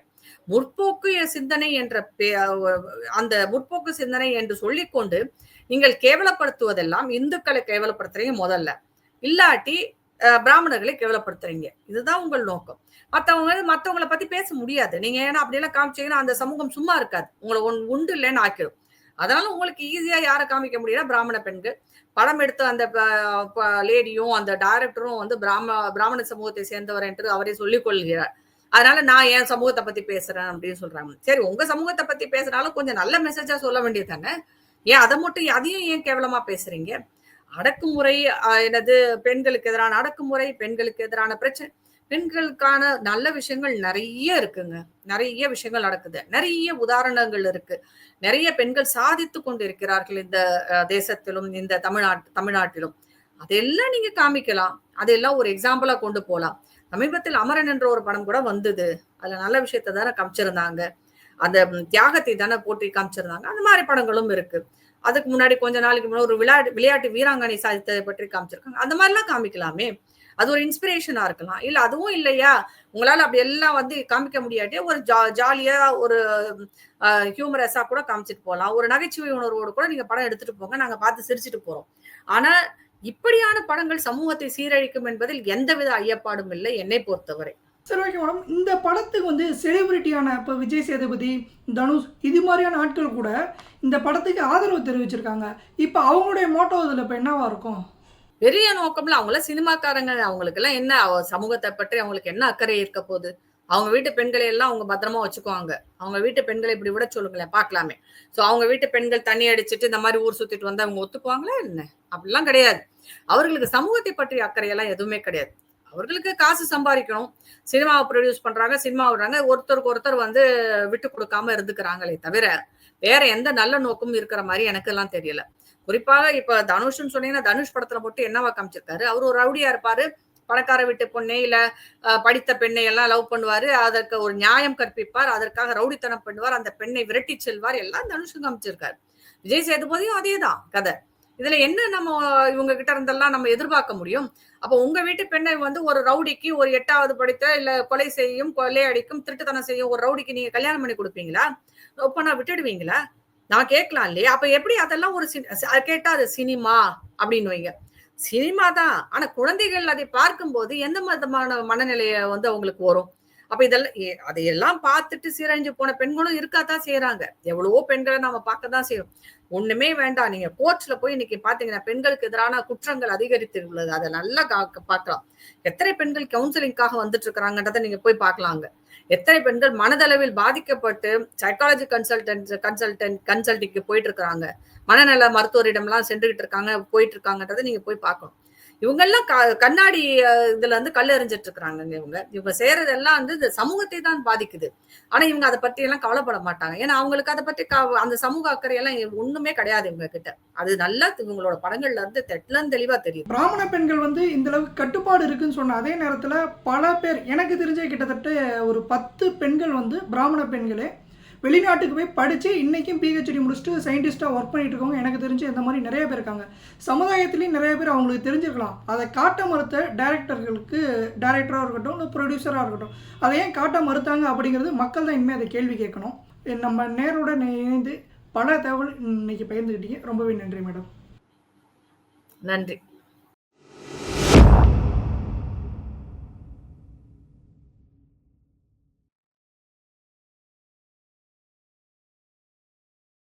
முற்போக்கு சிந்தனை என்ற அந்த முற்போக்கு சிந்தனை என்று சொல்லிக்கொண்டு நீங்கள் கேவலப்படுத்துவதெல்லாம் இந்துக்களை கேவலப்படுத்துறீங்க முதல்ல. இல்லாட்டி பிராமணர்களை கேவலப்படுத்துறீங்க. இதுதான் உங்கள் நோக்கம். மத்தவங்களை பத்தி பேச முடியாது. நீங்க ஏன்னா அப்படியெல்லாம் காமிச்சீங்கன்னா அந்த சமூகம் சும்மா இருக்காது. உங்களை உண்டு இல்லைன்னு ஆக்கிடும். அதனால உங்களுக்கு ஈஸியா யார காமிக்க முடியும்னா பிராமண பெண்கள். படம் எடுத்த அந்த லேடியும் அந்த டைரக்டரும் வந்து பிராமண சமூகத்தை சேர்ந்தவர் என்று அவரே சொல்லிக் கொள்கிறார். அதனால நான் என் சமூகத்தை பத்தி பேசுறேன் அப்படின்னு சொல்றாங்க. சரி, உங்க சமூகத்தை பத்தி பேசுறாலும் கொஞ்சம் நல்ல மெசேஜா சொல்ல வேண்டியது தானே? ஏன் அதை மட்டும் அதையும் ஏன் கேவலமா பேசுறீங்க? அடக்குமுறை, என்னது பெண்களுக்கு எதிரான அடக்குமுறை, பெண்களுக்கு எதிரான பிரச்சனை, பெண்களுக்கான நல்ல விஷயங்கள் நிறைய இருக்குங்க. நிறைய விஷயங்கள் நடக்குது. நிறைய உதாரணங்கள் இருக்கு. நிறைய பெண்கள் சாதித்து கொண்டிருக்கிறார்கள் இந்த தேசத்திலும், இந்த தமிழ்நாட்டிலும். அதெல்லாம் நீங்க காமிக்கலாம். அதெல்லாம் ஒரு எக்ஸாம்பிளா கொண்டு போலாம். சமீபத்தில் அமரன் என்ற ஒரு படம் கூட வந்தது. அதுல நல்ல விஷயத்தை தானே காமிச்சிருந்தாங்க. அந்த தியாகத்தை தானே போட்டி காமிச்சிருந்தாங்க. அந்த மாதிரி படங்களும் இருக்கு. அதுக்கு முன்னாடி கொஞ்ச நாளைக்கு முன்னாடி ஒரு விளையாட்டு வீராங்கனை சாதித்ததை பற்றி காமிச்சிருக்காங்க. அந்த மாதிரிலாம் காமிக்கலாமே. அது ஒரு இன்ஸ்பிரேஷனா இருக்கலாம். இல்ல அதுவும் இல்லையா, உங்களால அப்படி எல்லாம் வந்து காமிக்க முடியாட்டி ஒரு ஜாலியா ஒரு ஹியூமரஸா கூட காமிச்சிட்டு போகலாம். ஒரு நகைச்சுவை உணர்வோடு கூட நீங்க படம் எடுத்துட்டு போங்க. நாங்க பார்த்து சிரிச்சுட்டு போறோம். ஆனா இப்படியான படங்கள் சமூகத்தை சீரழிக்கும் என்பதில் எந்தவித ஐயப்பாடும் இல்லை என்னை பொறுத்தவரை. சரி, ஓகே மேடம். இந்த படத்துக்கு வந்து செலிபிரிட்டியான இப்போ விஜய் சேதுபதி, தனுஷ் இது மாதிரியான ஆட்கள் கூட இந்த படத்துக்கு ஆதரவு தெரிவிச்சிருக்காங்க. இப்போ அவங்களுடைய மோட்டோ இதில் இப்போ என்னவா இருக்கும்? பெரிய நோக்கம்ல அவங்கள சினிமாக்காரங்க. அவங்களுக்கு எல்லாம் என்ன சமூகத்தை பற்றி அவங்களுக்கு என்ன அக்கறை இருக்க போகுது? அவங்க வீட்டு பெண்களை எல்லாம் அவங்க பத்திரமா வச்சுக்குவாங்க. அவங்க வீட்டு பெண்களை இப்படி விட சொல்லுங்களேன் பார்க்கலாமே. சோ அவங்க வீட்டு பெண்கள் தண்ணி அடிச்சுட்டு இந்த மாதிரி ஊர் சுத்திட்டு வந்தா அவங்க ஒத்துக்குவாங்களா என்ன? அப்படிலாம் கிடையாது. அவர்களுக்கு சமூகத்தை பற்றி அக்கறையெல்லாம் எதுவுமே கிடையாது. அவர்களுக்கு காசு சம்பாதிக்கணும். சினிமாவை ப்ரொடியூஸ் பண்றாங்க, சினிமா விடுறாங்க. ஒருத்தருக்கு ஒருத்தர் வந்து விட்டு கொடுக்காம இருந்துக்கிறாங்களே தவிர வேற எந்த நல்ல நோக்கமும் இருக்கிற மாதிரி எனக்கு எல்லாம் தெரியல. குறிப்பாக இப்ப தனுஷ்னு சொன்னீங்கன்னா தனுஷ் படத்துல மட்டும் என்னவா காமிச்சிருக்காரு, அவர் ஒரு ரவுடியா இருப்பாரு, பணக்கார வீட்டு பொண்ணை இல்ல படித்த பெண்ணை எல்லாம் லவ் பண்ணுவாரு, அதற்கு ஒரு நியாயம் கற்பிப்பார், அதற்காக ரவுடித்தனம் பண்ணுவார், அந்த பெண்ணை விரட்டி செல்வார், எல்லாம் தனுஷ் காமிச்சிருக்காரு. விஜய் சேதுபதியும் அதேதான் கதை. இதுல என்ன நம்ம இவங்க கிட்ட இருந்தெல்லாம் நம்ம எதிர்பார்க்க முடியும்? அப்ப உங்க வீட்டு பெண்ணை வந்து ஒரு ரவுடிக்கு, ஒரு 8வது படித்த இல்ல கொலை செய்யும், கொள்ளையடிக்கும், திருட்டுத்தனம் செய்யும் ஒரு ரவுடிக்கு நீங்க கல்யாணம் பண்ணி கொடுப்பீங்களா? ஒப்பனா விட்டுடுவீங்களா? நான் கேட்கலாம் இல்லையா? அப்ப எப்படி அதெல்லாம் ஒரு கேட்டா அது சினிமா அப்படின்னு வைங்க. சினிமா தான். ஆனா குழந்தைகள் அதை பார்க்கும்போது எந்த விதமான மனநிலைய வந்து அவங்களுக்கு வரும்? அப்ப இதெல்லாம் அதையெல்லாம் பார்த்துட்டு சீரழிஞ்சு போன பெண்களும் இருக்கத்தான் செய்யறாங்க. எவ்வளவோ பெண்களை நாம பார்க்கதான் செய்யறோம். ஒண்ணுமே வேண்டாம். நீங்க கோர்ட்ஸ்ல போய் இன்னைக்கு பாத்தீங்கன்னா பெண்களுக்கு எதிரான குற்றங்கள் அதிகரித்து உள்ளது. அதை நல்லா பார்க்கலாம். எத்தனை பெண்கள் கவுன்சிலிங்காக வந்துட்டு இருக்கிறாங்கன்றத நீங்க போய் பார்க்கலாங்க. எத்தனை பெண்கள் மனதளவில் பாதிக்கப்பட்டு சைக்காலஜி கன்சல்டிங்க்கு போயிட்டு இருக்காங்க, மனநல மருத்துவரிடம்லாம் சென்றுகிட்டு இருக்காங்க, போயிட்டு இருக்காங்கன்றதை நீங்க போய் பார்க்கணும். இவங்க எல்லாம் கண்ணாடி இதுல வந்து கல் எறிஞ்சிட்டு இருக்கிறாங்க. இவங்க செய்யறதெல்லாம் வந்து இந்த சமூகத்தை தான் பாதிக்குது. ஆனா இவங்க அதை பத்தி எல்லாம் கவலைப்பட மாட்டாங்க. ஏன்னா அவங்களுக்கு அதை பத்தி அந்த சமூக அக்கறை எல்லாம் ஒண்ணுமே கிடையாது இவங்க கிட்ட. அது நல்லா இவங்களோட படங்கள்ல இருந்து தெட்லன்னு தெளிவா தெரியும். பிராமண பெண்கள் வந்து இந்த அளவுக்கு கட்டுப்பாடு இருக்குன்னு சொன்ன அதே நேரத்துல பல பேர், எனக்கு தெரிஞ்ச கிட்டத்தட்ட ஒரு 10 பெண்கள் வந்து பிராமண பெண்களே வெளிநாட்டுக்கு போய் படித்து இன்றைக்கும் பிஹெச்டி முடிச்சுட்டு சயின்டிஸ்ட்டாக ஒர்க் பண்ணிட்டு இருக்கவங்க எனக்கு தெரிஞ்சு இந்த மாதிரி நிறைய பேர் இருக்காங்க. சமுதாயத்துலேயும் நிறைய பேர் அவங்களுக்கு தெரிஞ்சிருக்கலாம். அதை காட்ட மறுத்த டைரக்டராக இருக்கட்டும், இல்லை ப்ரொடியூசராக இருக்கட்டும், அதை ஏன் காட்ட மறுத்தாங்க அப்படிங்கிறது மக்கள் தான் இனிமேல் அதை கேள்வி கேட்கணும். நம்ம நேருடன் இணைந்து பல தகவல் இன்னைக்கு பகிர்ந்துக்கிட்டீங்க. ரொம்பவே நன்றி மேடம். நன்றி.